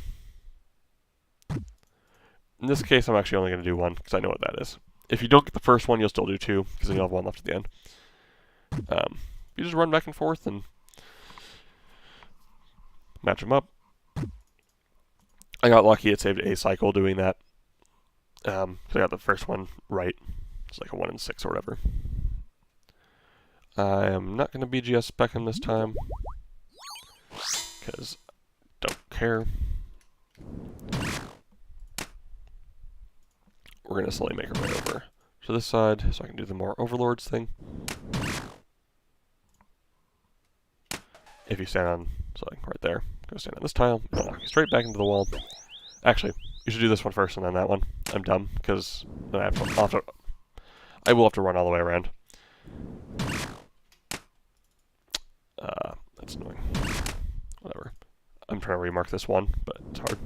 In this case, I'm actually only going to do 1, because I know what that is. If you don't get the first one, you'll still do 2, because then you'll have 1 left at the end. You just run back and forth and match them up. I got lucky, it saved a cycle doing that. So I got the first one right. It's like a 1 in 6 or whatever. I am not going to BGS spec him this time, because I don't care. We're going to slowly make our way over to this side, so I can do the more overlords thing. If you stand on, so like right there, go stand on this tile, it'll knock you straight back into the wall. Actually, you should do this one first and then that one. I'm dumb, because then I will have to run all the way around. That's annoying. Whatever. I'm trying to remark this one, but it's hard.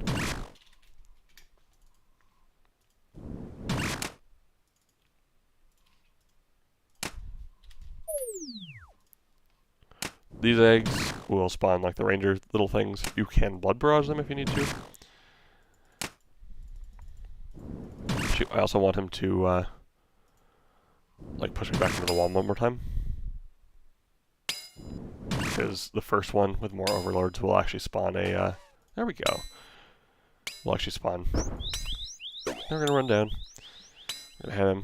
These eggs will spawn like the ranger little things. You can blood barrage them if you need to. Shoot, I also want him to like push me back into the wall one more time. Because the first one with more overlords will actually spawn a, there we go. Will actually spawn. We're gonna run down. We're gonna hit him.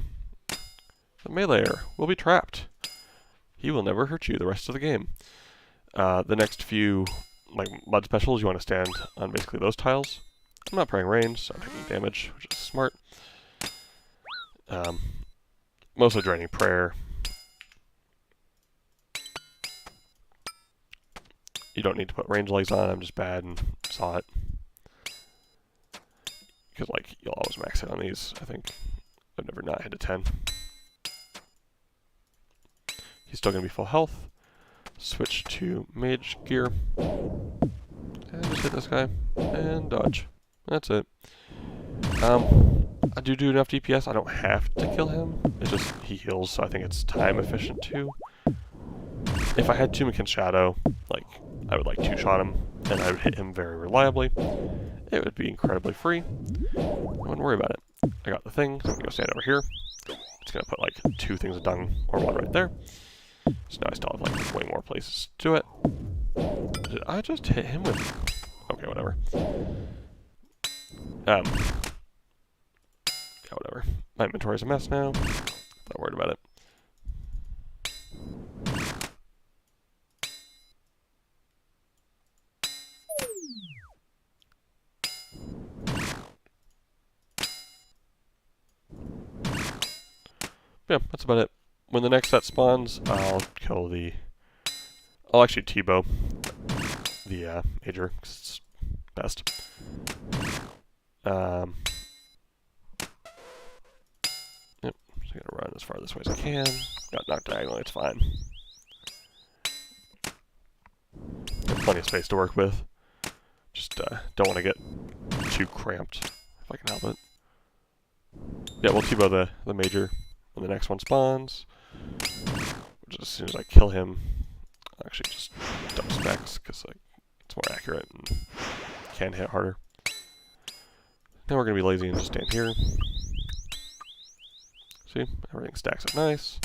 The meleeer will be trapped. He will never hurt you the rest of the game. The next few, like, mud specials, you want to stand on basically those tiles. I'm not praying range, so I'm taking damage, which is smart. Mostly draining prayer. You don't need to put range legs on, I'm just bad and saw it. Because, like, you'll always max it on these, I think. I've never not hit a 10. He's still going to be full health. Switch to mage gear. And just hit this guy. And dodge. That's it. I do enough DPS. I don't have to kill him. It's just he heals, so I think it's time efficient too. If I had Tomb Shadow, like, I would like two-shot him, and I would hit him very reliably. It would be incredibly free. I wouldn't worry about it. I got the thing, so I'm gonna go stand over here. It's gonna put like 2 things of dung or 1 right there. So now I still have like way more places to do it. Did I just hit him with... Okay, whatever. Yeah, whatever. My inventory's a mess now. Not worried about it. Yeah, that's about it. When the next set spawns, I'll kill the... I'll actually T-bow the Major, because it's best. Yep, just gonna run as far this way as I can. Got knocked diagonally, it's fine. Got plenty of space to work with. Just don't want to get too cramped, if I can help it. Yeah, we'll T-bow the Major when the next one spawns. Which as soon as I kill him, I'll actually just dump specs, because like, it's more accurate and can hit harder. Now we're going to be lazy and just stand here. See? Everything stacks up nice.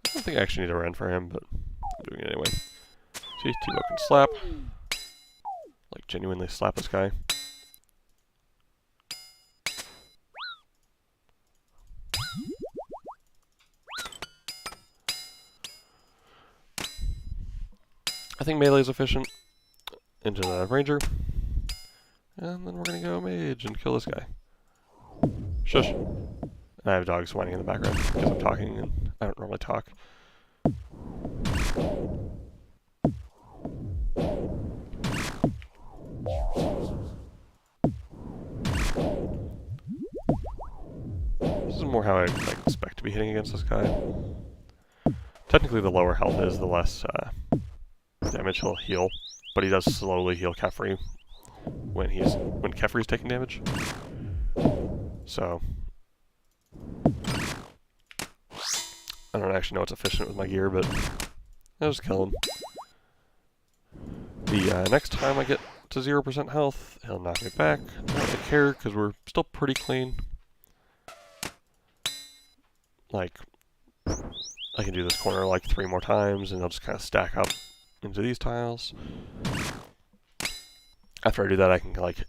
I don't think I actually need to run for him, but I'm doing it anyway. See, T-bow can slap. Like, genuinely slap this guy. I think melee is efficient. Into the ranger. And then we're gonna go mage and kill this guy. Shush. And I have dogs whining in the background because I'm talking and I don't normally talk. This is more how I like, expect to be hitting against this guy. Technically the lower health is, the less damage he'll heal, but he does slowly heal Kefri when Kefri's taking damage. So I don't actually know what's efficient with my gear, but I'll just kill him. The next time I get to 0% health, he'll knock me back. I don't really care because we're still pretty clean. Like, I can do this corner like 3 more times and they'll just kind of stack up into these tiles. After I do that, I can like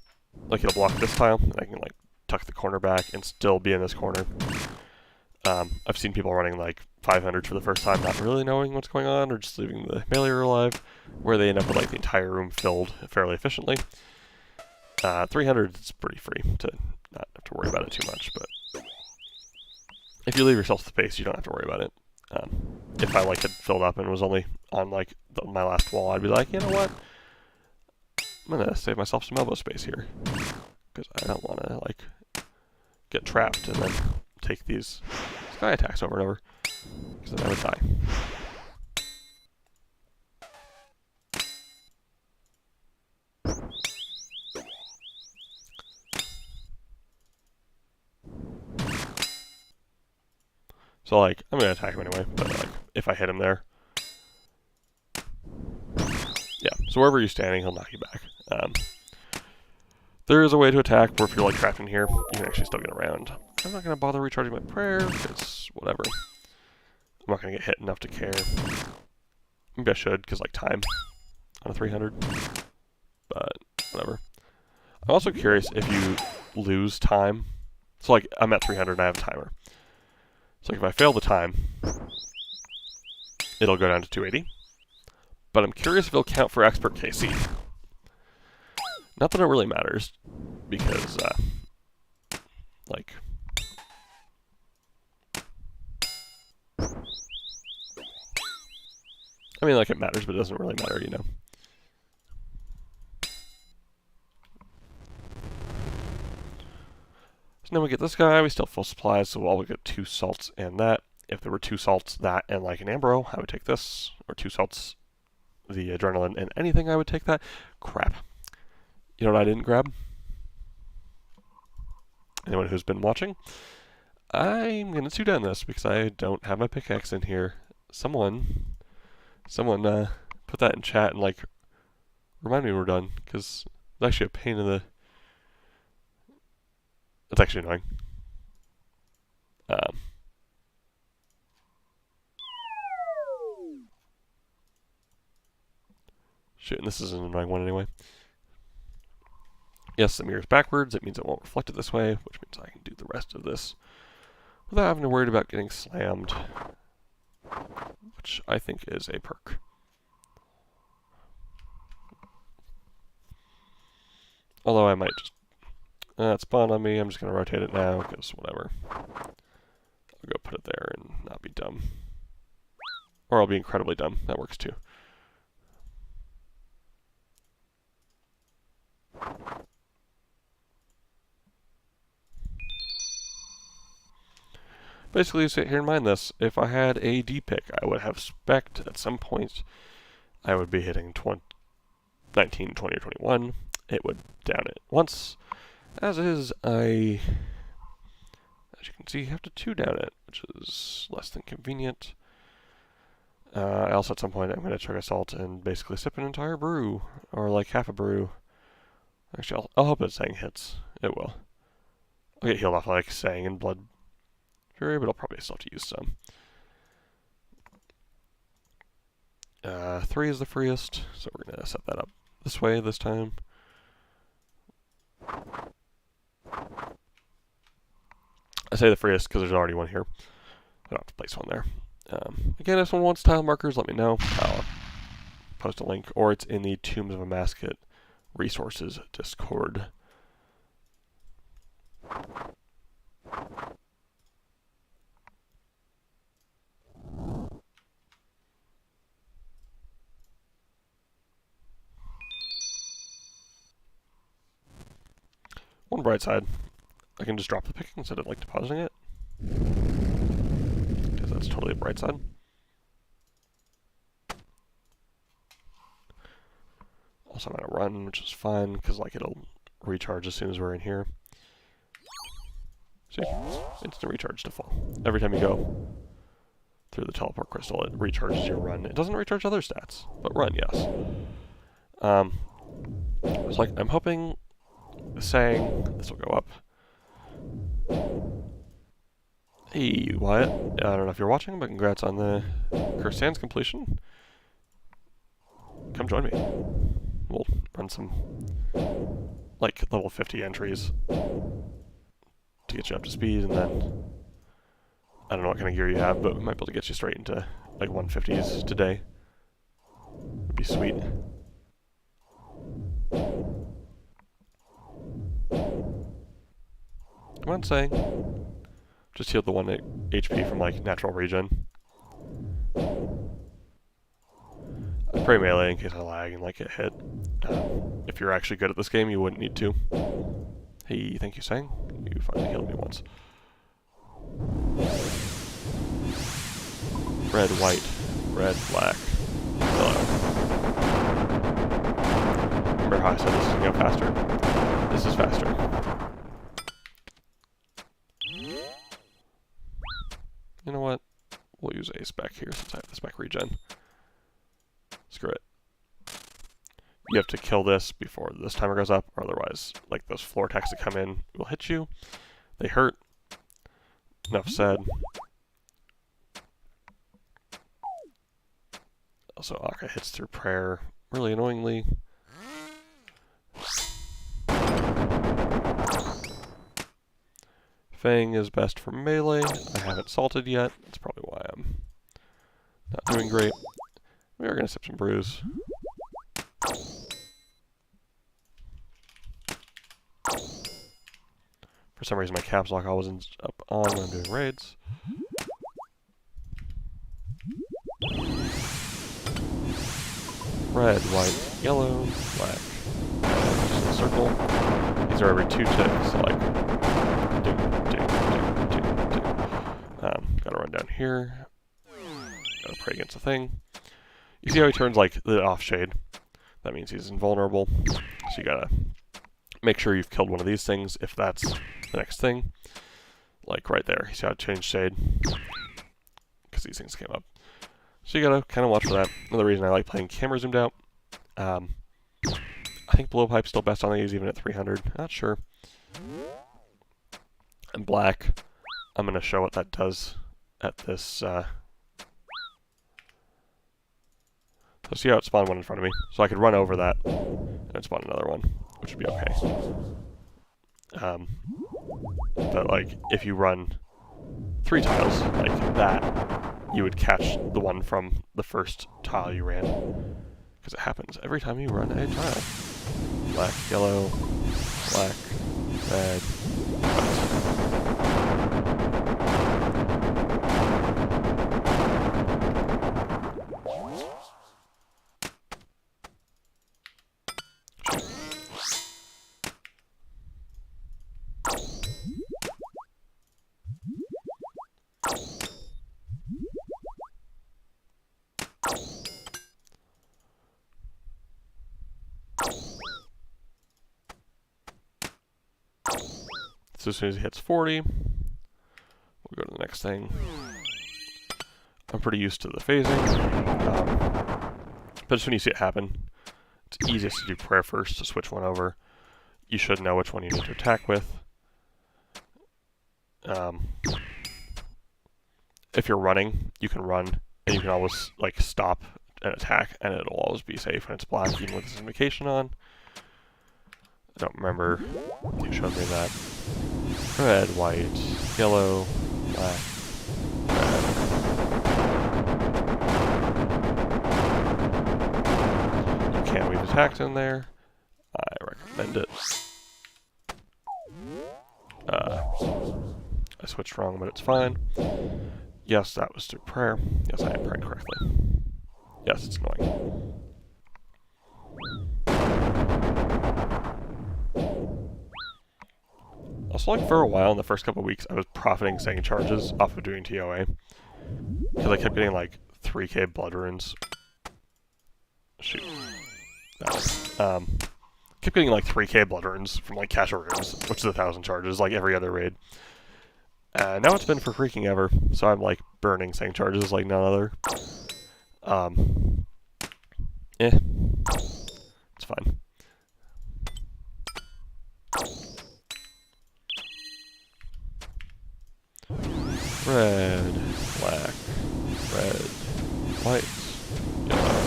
it'll block this tile, and I can like tuck the corner back and still be in this corner. I've seen people running like 500s for the first time, not really knowing what's going on, or just leaving the melee alive, where they end up with like the entire room filled fairly efficiently. 300 is pretty free to not have to worry about it too much, but if you leave yourself space, you don't have to worry about it. If I like had filled up and was only on like my last wall, I'd be like, you know what? I'm gonna save myself some elbow space here because I don't want to like get trapped and then take these sky attacks over and over because then I would die. So like, I'm gonna attack him anyway, but like, if I hit him there, yeah. So wherever you're standing, he'll knock you back. There is a way to attack where if you're like trapped in here, you can actually still get around. I'm not gonna bother recharging my prayer because whatever. I'm not gonna get hit enough to care. Maybe I should because like time on a 300, but whatever. I'm also curious if you lose time. So like, I'm at 300 and I have a timer. So like if I fail the time, it'll go down to 280. But I'm curious if it'll count for expert KC. Not that it really matters, because, like... I mean, like, it matters, but it doesn't really matter, you know? then we get this guy. We still have full supplies, so we'll get 2 salts and that. If there were 2 salts, that, and like an Ambro, I would take this. Or 2 salts, the adrenaline, and anything, I would take that. Crap. You know what I didn't grab? Anyone who's been watching? I'm going to sue down this because I don't have my pickaxe in here. Someone put that in chat and like remind me when we're done, because it's actually a pain in the... It's actually annoying. Shoot, and this is an annoying one anyway. Yes, the mirror's backwards. It means it won't reflect it this way, which means I can do the rest of this without having to worry about getting slammed, which I think is a perk. Although I might just... it spawned on me. I'm just going to rotate it now, because whatever. I'll go put it there and not be dumb. Or I'll be incredibly dumb. That works too. Basically, sit here and mind this. If I had a D-pick, I would have spec'd at some point. I would be hitting 19, 20, or 21. It would down it once. As is, as you can see, you have to 2 down it, which is less than convenient. I also, at some point, I'm going to chug a salt and basically sip an entire brew, or like half a brew. Actually, I'll hope that Sang hits. It will. I'll get healed off like Sang and Blood Fury, but I'll probably still have to use some. 3 is the freest, so we're going to set that up this way this time. I say the freest because there's already one here. I don't have to place one there. Again, if someone wants tile markers, let me know. I'll post a link, or it's in the Tombs of a Mascot Resources Discord. One bright side, I can just drop the pick instead of like depositing it, because that's totally a bright side. Also, I'm gonna run, which is fine, because like it'll recharge as soon as we're in here. See, instant recharge to fall. Every time you go through the teleport crystal, it recharges your run. It doesn't recharge other stats, but run, yes. It's like, I'm hoping Sang, this will go up. Hey, Wyatt. I don't know if you're watching, but congrats on the Cursed Sands completion. Come join me. We'll run some, like, level 50 entries to get you up to speed, and then I don't know what kind of gear you have, but we might be able to get you straight into, like, 150s today. Would be sweet. Come on, Sang. Just healed the 1 HP from, like, natural regen. I pray melee in case I lag and, like, get hit. If you're actually good at this game, you wouldn't need to. Hey, thank you, Sang. You finally healed me once. Red, white, red, black, yellow. Remember how I said this is going to go faster? This is faster. You know what? We'll use a spec here since I have the spec regen. Screw it. You have to kill this before this timer goes up, or otherwise, like, those floor attacks that come in will hit you. They hurt. Enough said. Also, Akka hits through prayer really annoyingly. Fang is best for melee. I haven't salted yet. That's probably why I'm not doing great. We are going to sip some brews. For some reason my caps lock always ends up on when I'm doing raids. Red, white, yellow, black. Just a circle. These are every 2 ticks, so like doing run down here. Gotta pray against the thing. You see how he turns like the off shade? That means he's invulnerable. So you gotta make sure you've killed one of these things if that's the next thing. Like right there. You see how it changed shade? Because these things came up. So you gotta kind of watch for that. Another reason I like playing camera zoomed out. I think blowpipe's still best on these even at 300. Not sure. And black, I'm gonna show what that does at this. So see how it spawned one in front of me. So I could run over that and spawn another one, which would be okay. But like if you run 3 tiles like that, you would catch the one from the first tile you ran. Because it happens every time you run a tile. Black, yellow, black, red, So as soon as he hits 40, we'll go to the next thing. I'm pretty used to the phasing, but as soon as you see it happen, it's easiest to do prayer first to switch one over. You should know which one you need to attack with. If you're running, you can run, and you can always like stop and attack, and it'll always be safe when it's black, even with this invocation on. I don't remember if you showed me that. Red, white, yellow, black, red. You can weave attacks in there. I recommend it. I switched wrong, but it's fine. Yes, that was through prayer. Yes, I am praying correctly. Yes, it's annoying. Also, like for a while in the first couple of weeks, I was profiting saying charges off of doing TOA. Because I kept getting like 3k blood runes. Shoot. No. Kept getting like 3k blood runes from like Cash of Runes, which is 1,000 charges, like every other raid. Now it's been for freaking ever, so I'm like burning saying charges like none other. It's fine. Red, black, red, white, yellow.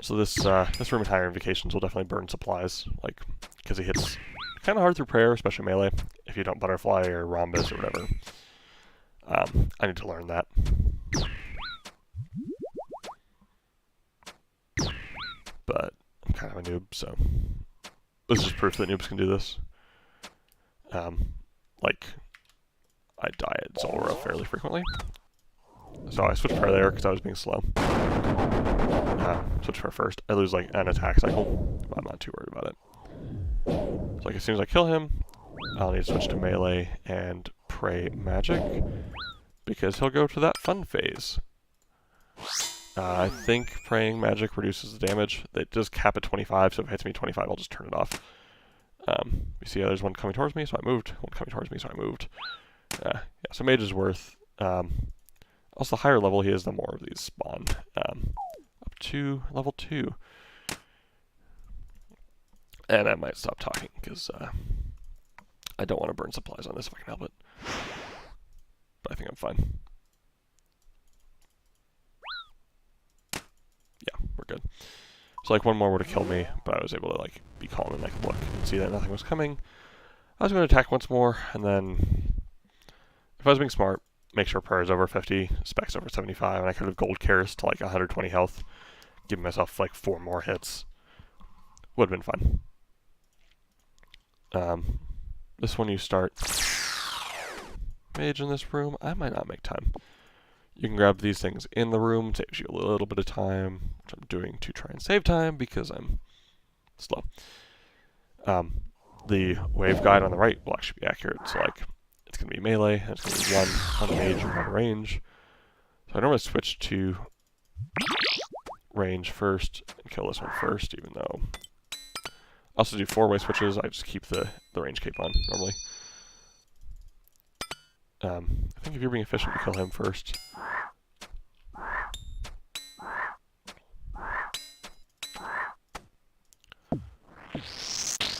So this room with higher invocations will definitely burn supplies, like, because he hits kind of hard through prayer, especially melee, if you don't butterfly or rhombus or whatever. I need to learn that. But I'm kind of a noob, so this is just proof that noobs can do this. Like, I die at Zolra fairly frequently. So I switched prayer there because I was being slow. Switch prayer first. I lose like an attack cycle, but I'm not too worried about it. So like as soon as I kill him, I'll need to switch to melee and pray magic because he'll go to that fun phase. I think praying magic reduces the damage. It does cap at 25, so if it hits me 25, I'll just turn it off. You see there's one coming towards me, so I moved. One coming towards me, so I moved. Yeah, so mage is worth. Also, the higher level he is, the more of these spawn. Up to level 2. And I might stop talking, because I don't want to burn supplies on this if I can help it. But I think I'm fine. Yeah, we're good. So like one more would have killed me, but I was able to like be calm and like look and see that nothing was coming. I was going to attack once more, and then if I was being smart, make sure prayer is over 50, specs over 75, and I could have gold cares to like 120 health, give myself like 4 more hits. Would have been fun. This one you start mage in this room. I might not make time. You can grab these things in the room, saves you a little bit of time, which I'm doing to try and save time because I'm slow. The wave guide on the right will actually be accurate, so like, it's going to be melee, and it's going to be 1 on mage and 1 range. So I normally switch to range first and kill this one first, even though I also do 4-way switches. I just keep the range cape on normally. I think if you're being efficient, you kill him first.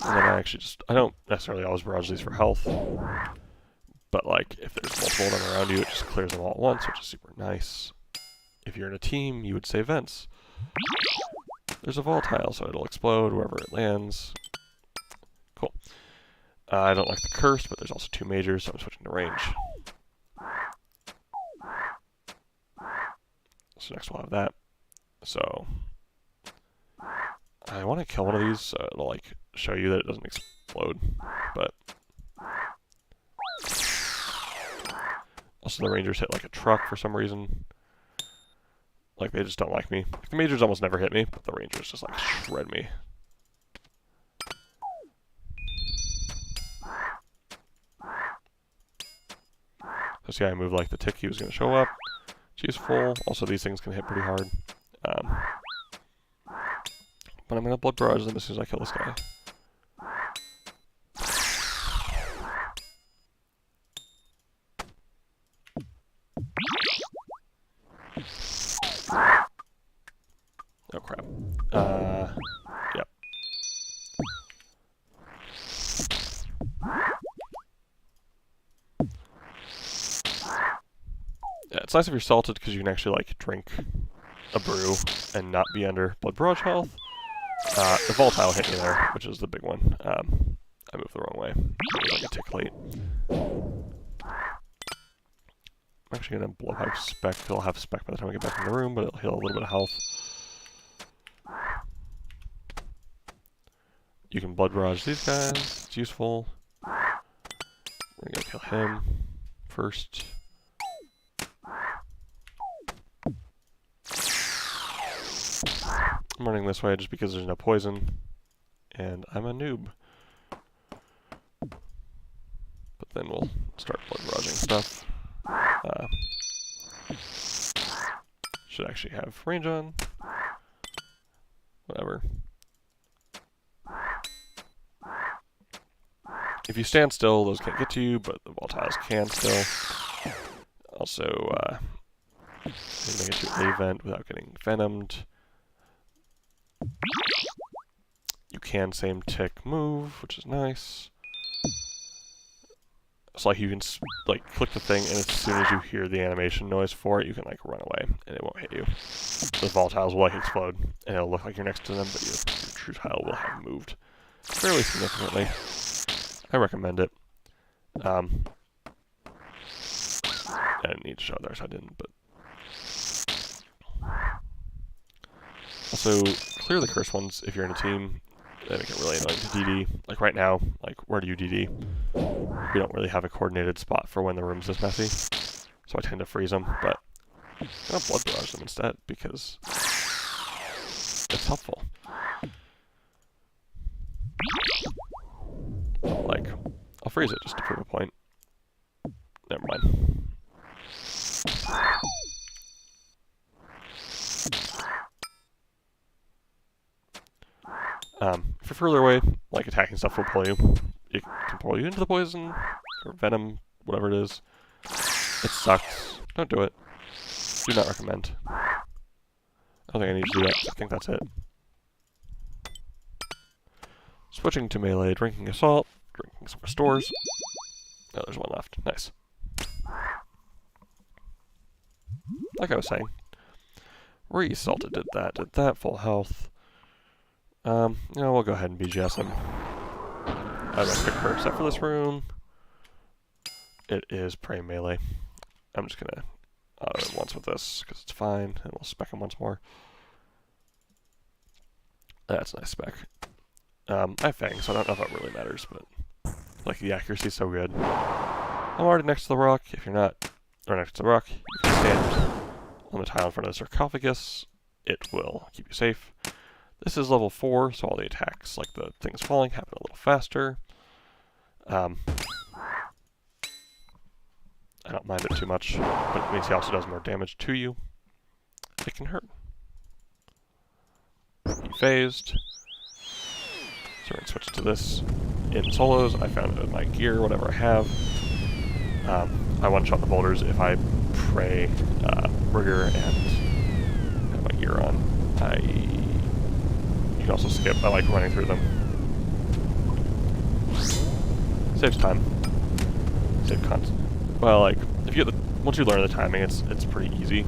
And then I don't necessarily always barrage these for health, but like if there's multiple of them around you, it just clears them all at once, which is super nice. If you're in a team, you would say vents. There's a volatile, so it'll explode wherever it lands. Cool. I don't like the curse, but there's also 2 majors, so I'm switching to range. So next we'll have that. So I want to kill one of these, so it'll like show you that it doesn't explode. But also the rangers hit like a truck for some reason. Like they just don't like me. Like, the majors almost never hit me, but the rangers just like shred me. So see, I move like the tick he was going to show up. She's full. Also, these things can hit pretty hard. But I'm going to blood barrage them as soon as I kill this guy. Oh crap. Yep. Yeah, it's nice if you're salted because you can actually like drink a brew and not be under blood barrage health. The volatile hit me there, which is the big one. I moved the wrong way. It was like a tick late. I'm actually going to blow high spec. He'll have spec by the time I get back in the room, but it'll heal a little bit of health. You can blood barrage these guys. It's useful. We're going to kill him first. I'm running this way just because there's no poison, and I'm a noob. But then we'll start blood barraging stuff. Should actually have range on. Whatever. If you stand still, those can't get to you, but the volatiles can still. Also, they make it to a vent without getting venomed. You can same tick move, which is nice. So like you can like click the thing, and as soon as you hear the animation noise for it, you can like run away, and it won't hit you. The volatiles will like explode, and it'll look like you're next to them, but your true tile will have moved fairly significantly. I recommend it. I didn't need to show there, so I didn't, but also clear the cursed ones if you're in a team. They make it really annoying to DD. Like right now, like where do you DD? We don't really have a coordinated spot for when the room's this messy, so I tend to freeze them, but I'm gonna blood barrage them instead because it's helpful. Like, I'll freeze it just to prove a point. Never mind. If you're further away, like attacking stuff will pull you. It can pull you into the poison, or venom, whatever it is. It sucks. Don't do it. Do not recommend. I don't think I need to do that. I think that's it. Switching to melee, drinking assault, drinking some restores. Oh, there's one left. Nice. Like I was saying. Re-assaulted did that, full health. We'll go ahead and BGS him. I have a quick perk set for this room. It is Prey Melee. I'm just gonna auto him once with this, because it's fine, and we'll spec him once more. That's a nice spec. I have Fang, so I don't know if that really matters, but like the accuracy's so good. I'm already next to the rock. If you're not, or next to the rock, you can stand on the tile in front of the sarcophagus. It will keep you safe. This is level 4, so all the attacks, like the things falling, happen a little faster. I don't mind it too much, but it means he also does more damage to you. It can hurt. He phased. So we're going to switch to this. In solos, I found it in my gear, whatever I have. I one-shot the boulders if I pray rigor and have my gear on. You can also skip. I like running through them. Saves time. Save constant. Well, like if you get once you learn the timing, it's pretty easy.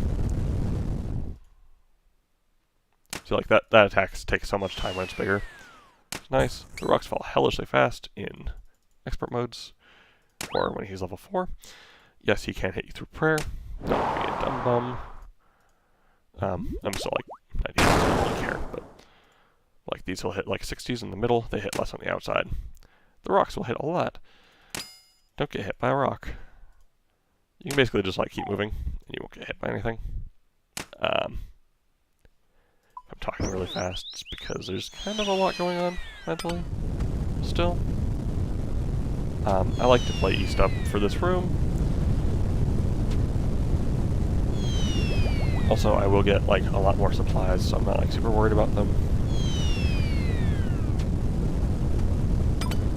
So like that attack takes so much time when it's bigger. It's nice. The rocks fall hellishly fast in expert modes, or when he's level 4. Yes, he can hit you through prayer. Don't be a dumb bum. I'm still like 90. I don't really care, but like these will hit like 60s in the middle. They hit less on the outside. The rocks will hit a lot. Don't get hit by a rock. You can basically just like keep moving, and you won't get hit by anything. I'm talking really fast, it's because there's kind of a lot going on mentally still. I like to play east up for this room. Also, I will get like a lot more supplies, so I'm not like super worried about them.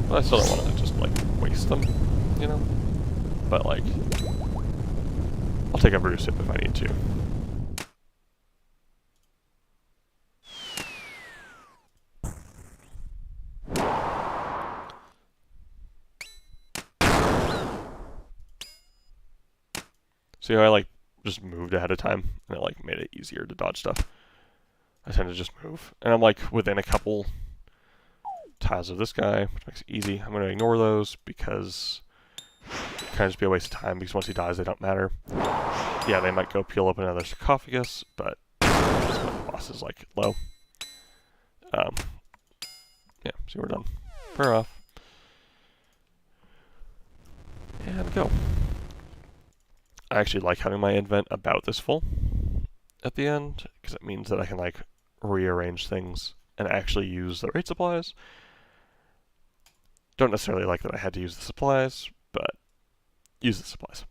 But I still don't want to just like waste them, you know? But like, I'll take a brew sip if I need to. See how I like just moved ahead of time and it like made it easier to dodge stuff. I tend to just move. And I'm like within a couple tiles of this guy, which makes it easy. I'm going to ignore those because it kind of just be a waste of time because once he dies they don't matter. Yeah, they might go peel open another sarcophagus, but the boss is like low. Yeah, see we're done. Prayer off. And go. I actually like having my invent about this full at the end, because it means that I can like rearrange things and actually use the raid supplies. Don't necessarily like that I had to use the supplies, but use the supplies.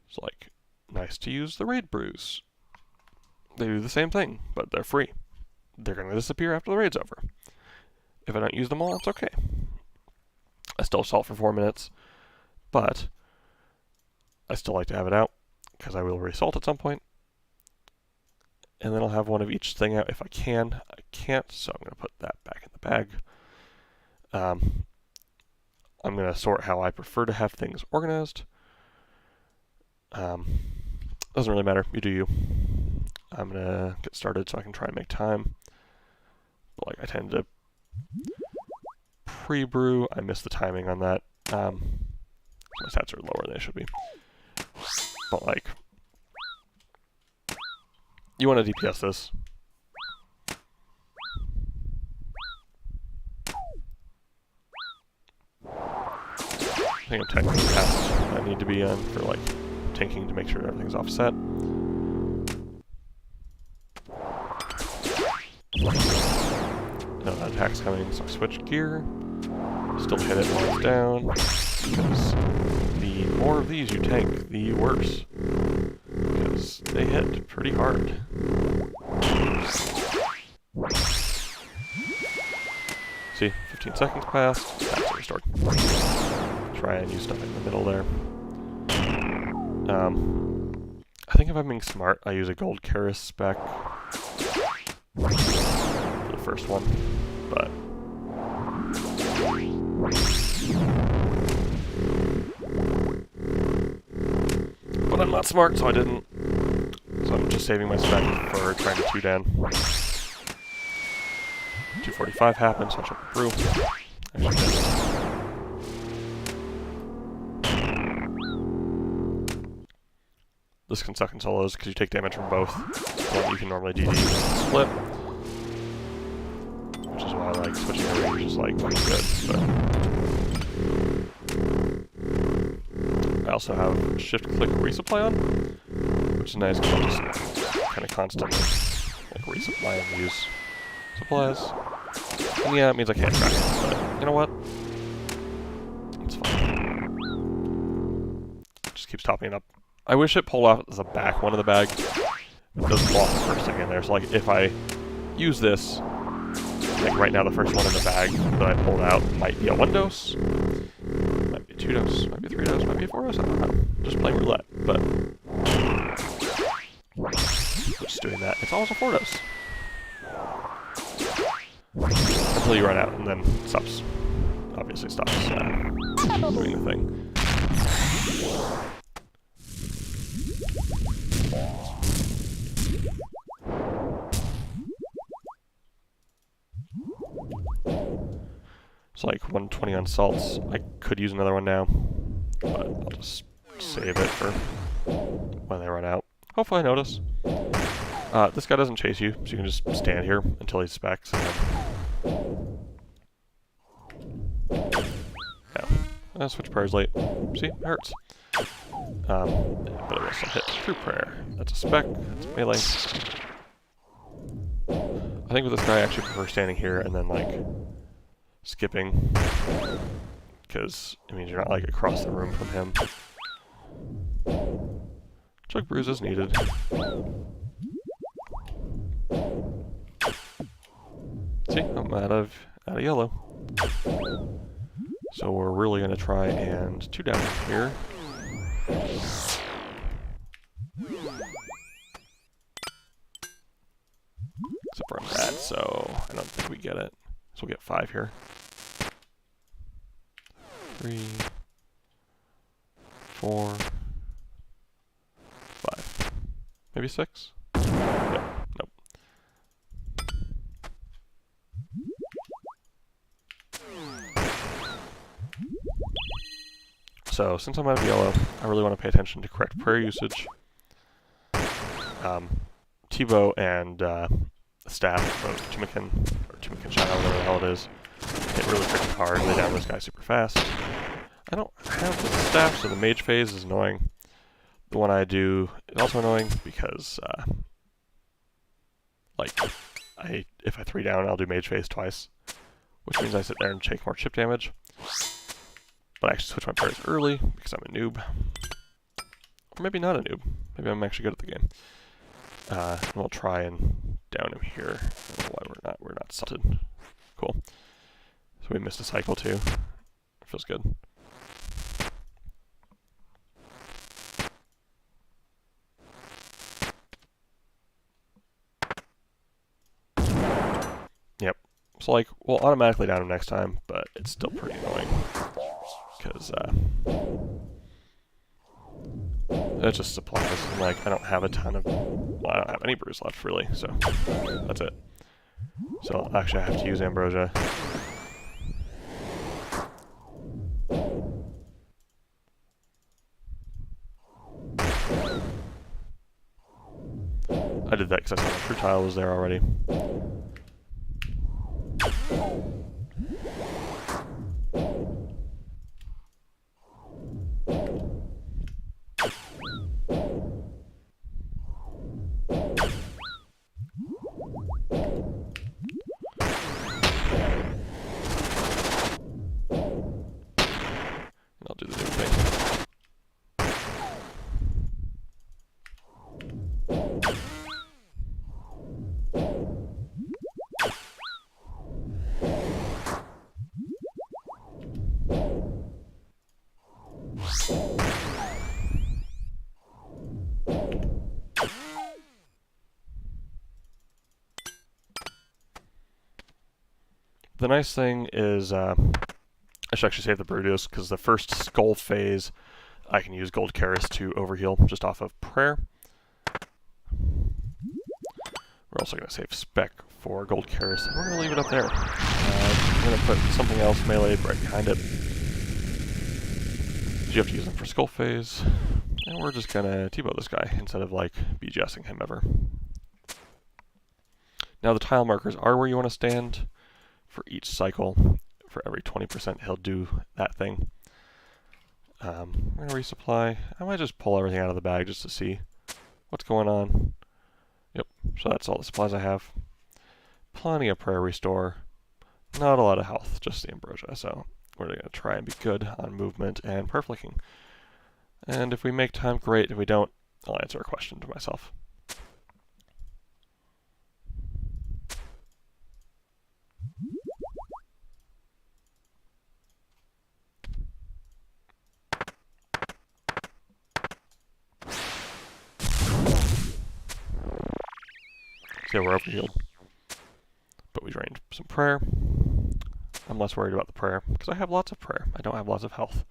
It's like nice to use the raid brews. They do the same thing, but they're free. They're going to disappear after the raid's over. If I don't use them all, it's okay. I still salt for 4 minutes, but I still like to have it out because I will resalt at some point. And then I'll have one of each thing out if I can. I can't, so I'm going to put that back in the bag. I'm going to sort how I prefer to have things organized. Doesn't really matter. You do you. I'm going to get started so I can try and make time. But like I tend to pre-brew. I missed the timing on that. My stats are lower than they should be. But like, you want to DPS this. I think I'm technically past what I need to be on for like tanking to make sure everything's offset. No, that attack's coming, so I switch gear. Still hit it while it's down, because the more of these you tank, the worse. Because they hit pretty hard. See, 15 seconds passed, that's restored. Try and use stuff in the middle there. I think if I'm being smart, I use a gold Karis spec for the first one, but I'm not smart, so I didn't. So I'm just saving my spec for trying to 2 down. 245 happened, so I should brew. Actually missed. This can suck in solos because you take damage from both. One you can normally DD split. Which is why I like switching the range is like good, but I also have shift-click resupply on, which is nice because I'll just kind of constantly like resupply and use supplies. And yeah, it means I can't track it, but you know what? It's fine. It just keeps topping it up. I wish it pulled off the back one of the bag. It doesn't pull off the first thing in there. So like if I use this, like right now the first one in the bag that I pulled out might be a 1 dose, might be a 2 dose, might be a 3 dose, might be a 4 dose, I don't know. Just playing roulette, but just doing that. It's always a 4 dose. Until you run out, and then it stops. Obviously stops doing the thing. It's like 120 on salts. I could use another one now, but I'll just save it for when they run out. Hopefully I notice. This guy doesn't chase you, so you can just stand here until he specs, and then... Yeah. I'll switch prayers late. See? It hurts. But it will still hit through prayer. That's a spec. That's melee. I think with this guy I actually prefer standing here and then, like, skipping. Because it means you're not, like, across the room from him. Chug bruise is needed. See? I'm out of yellow. So we're really going to try and 2 down here. Except for that, so I don't think we get it. So we'll get 5 here. 3, 4, 5. Maybe 6? Yep. Nope. So, since I'm out of yellow, I really want to pay attention to correct prayer usage. T-bow and staff of Tumikin, or Tumikin Shadow, whatever the hell it is, hit really freaking hard. Lay down this guy super fast. I don't have the staff, so the mage phase is annoying. The one I do is also annoying because, like, if I 3 down, I'll do mage phase twice, which means I sit there and take more chip damage. But I actually switch my prayers early because I'm a noob. Or maybe not a noob. Maybe I'm actually good at the game. And we'll try and down him here. I don't know why we're not salted. Cool. So we missed a cycle too. Feels good. Yep. So like, we'll automatically down him next time, but it's still pretty annoying. Because, it's just supplies. And, like, I don't have a ton of... Well, I don't have any brews left, really, so that's it. So, actually, I have to use Ambrosia. I did that because I saw the true tile was there already. I'll do the same thing. The nice thing is, I should actually save the Brutus, because the first skull phase, I can use Gold Karis to overheal just off of prayer. We're also going to save spec for Gold Karis, and we're going to leave it up there. I'm going to put something else melee right behind it. You have to use them for skull phase, and we're just going to T-bow this guy instead of like BGSing him ever. Now the tile markers are where you want to stand. For each cycle, for every 20%, he'll do that thing. We're gonna resupply. I might just pull everything out of the bag just to see what's going on. Yep, so that's all the supplies I have. Plenty of prayer restore. Not a lot of health, just the ambrosia, so we're gonna try and be good on movement and perf flicking. And if we make time, great. If we don't, I'll answer a question to myself. So yeah, we're overhealed. But we drained some prayer. I'm less worried about the prayer, because I have lots of prayer. I don't have lots of health.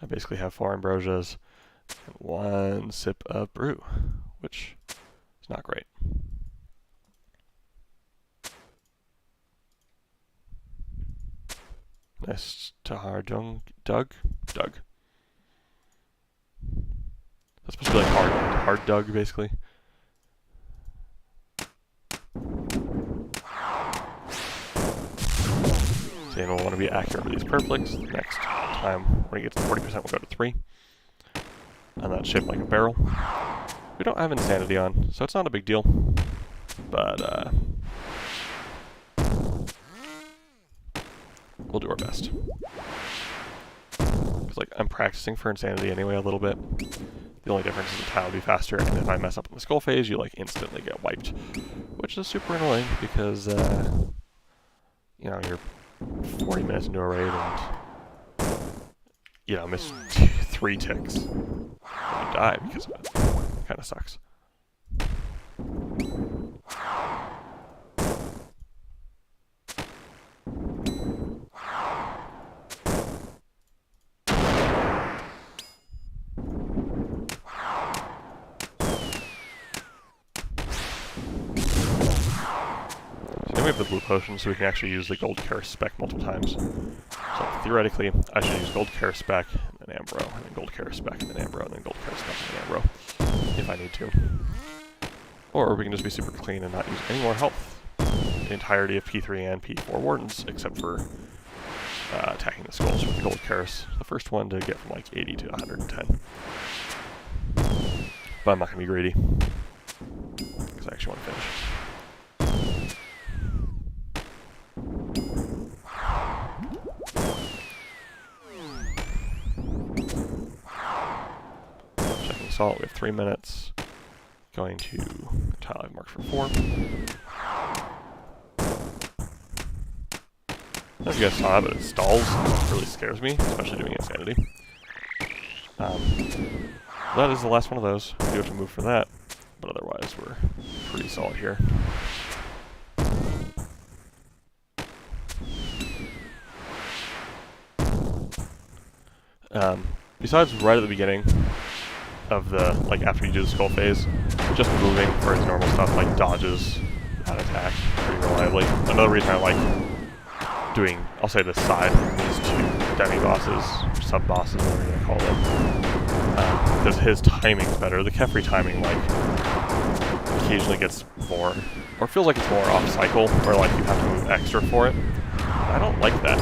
I basically have 4 ambrosias and 1 sip of brew, which is not great. Nice Tahar Doug. That's supposed to be like hard Doug, basically. So we'll want to be accurate with these perflicts. The next time, when it gets to 40%, we'll go to 3. And that's shaped like a barrel. We don't have insanity on, so it's not a big deal. But, we'll do our best. Because, like, I'm practicing for insanity anyway a little bit. The only difference is the tile will be faster, and if I mess up in the skull phase, you, like, instantly get wiped. Which is super annoying, because, you know, you're 40 minutes into a raid and, you know, miss 3 ticks. And you die because of it. It kind of sucks. We have the blue potion, so we can actually use the gold Karis spec multiple times. So theoretically, I should use gold Karis spec, and then Ambro, and then gold Karis spec, and then Ambro, and then gold Karis spec, and then Ambro, if I need to. Or we can just be super clean and not use any more health. The entirety of P3 and P4 wardens, except for attacking the skulls with gold Karis. The first one to get from like 80 to 110. But I'm not going to be greedy, because I actually want to finish. Salt, we have 3 minutes. Going to tile I've marked for 4. I don't know if you guys saw that, but it stalls. It really scares me, especially doing insanity. That is the last one of those. We do have to move for that, but otherwise we're pretty solid here. Besides right at the beginning of the, like after you do the skull phase, just moving for its normal stuff, like dodges that attack pretty reliably. Another reason I like doing, I'll say this side, these 2 demi-bosses, sub-bosses, whatever you're gonna call them, because his timing's better. The Kefri timing, like, occasionally gets more, or feels like it's more off-cycle, where like you have to move extra for it. I don't like that.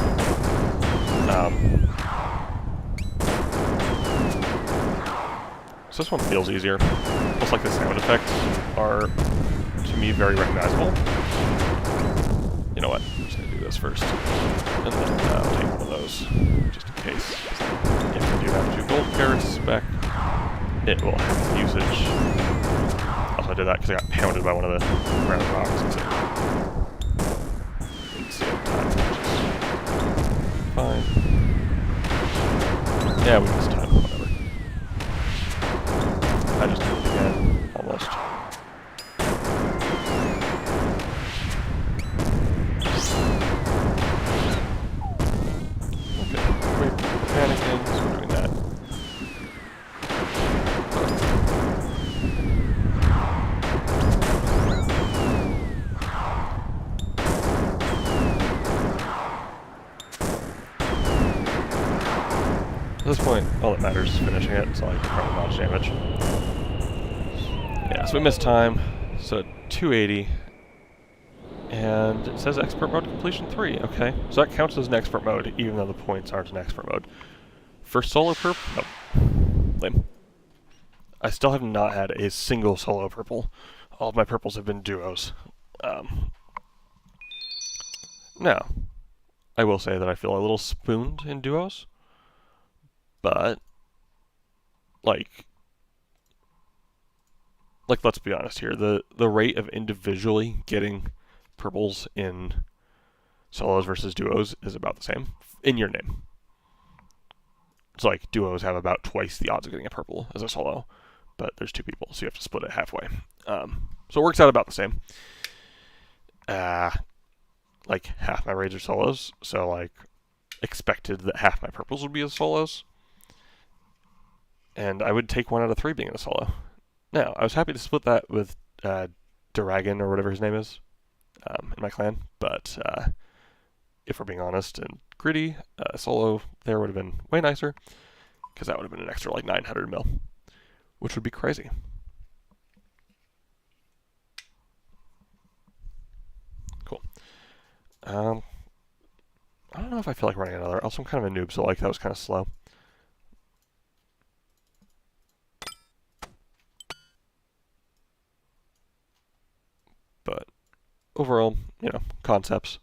So this one feels easier. Almost like the sound effects are, to me, very recognizable. You know what? I'm just going to do this first. And then I'll take one of those, just in case. If we do have 2 gold Karis spec, it will have usage. Also, I did that because I got pounded by one of the round rocks. Didn't see it time, which is fine. Yeah, we missed time. Whatever. I just did it again, almost. Okay, we're panicking, so we're doing that. At this point, all that matters is finishing it, so I can probably dodge damage. Yeah, so we missed time, so 280, and it says expert mode completion 3, okay. So that counts as an expert mode, even though the points aren't an expert mode. First solo perp? Nope. Lame. I still have not had a single solo purple. All of my purples have been duos. Um, Now, I will say that I feel a little spooned in duos, but like let's be honest here, the rate of individually getting purples in solos versus duos is about the same in your name. It's like duos have about twice the odds of getting a purple as a solo, but there's two people, so you have to split it halfway. So it works out about the same. Like half my raids are solos, so like expected that half my purples would be as solos, and I would take 1 out of 3 being in a solo. Now, I was happy to split that with Dragon or whatever his name is in my clan, but if we're being honest and gritty, solo there would have been way nicer, because that would have been an extra like 900 mil, which would be crazy. Cool. I don't know if I feel like running another. Also, I'm kind of a noob, so like that was kind of slow. But overall, concepts.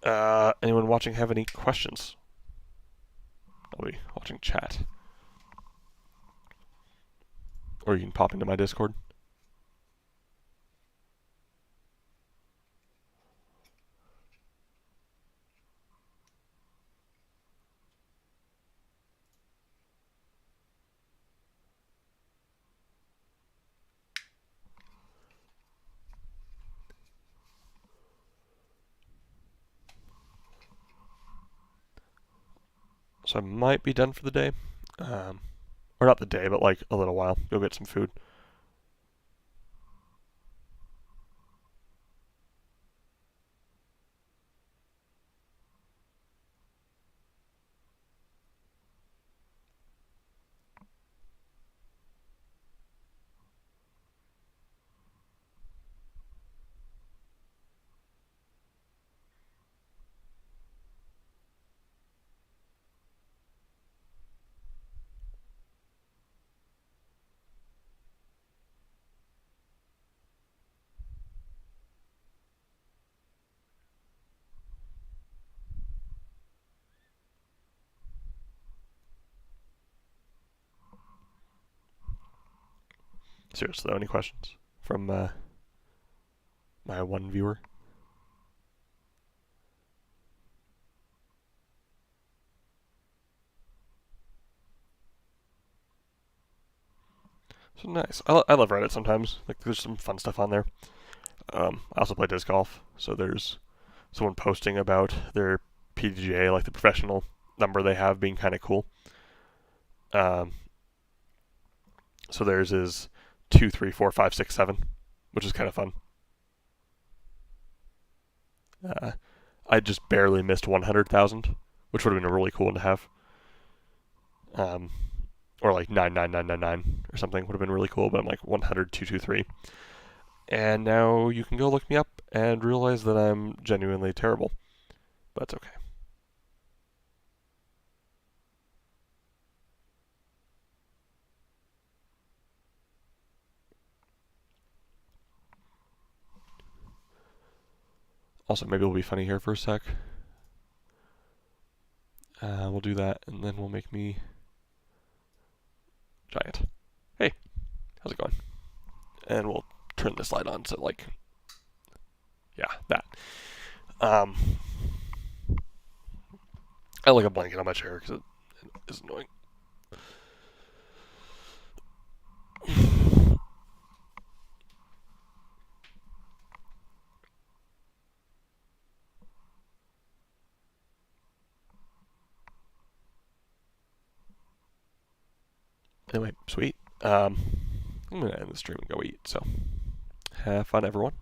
Anyone watching have any questions? I'll be watching chat. Or you can pop into my Discord. So I might be done for the day. Or not the day, but like a little while. Go get some food. Seriously, though, any questions from my one viewer? So nice. I love Reddit sometimes. Like, there's some fun stuff on there. I also play disc golf, so there's someone posting about their PDGA, like the professional number they have, being kind of cool. Um, so theirs is 2, 3, 4, 5, 6, 7, which is kind of fun. I just barely missed 100,000, which would have been a really cool one to have. Or like 99999 or something would have been really cool, but I'm like 100,223. And now you can go look me up and realize that I'm genuinely terrible. But it's okay. Also, maybe it'll be funny here for a sec. We'll do that, and then we'll make me giant. Hey, how's it going? And we'll turn this light on, so like, yeah, that. I like a blanket on my chair because it is annoying. Anyway, sweet. I'm gonna end the stream and go eat. So, have fun, everyone.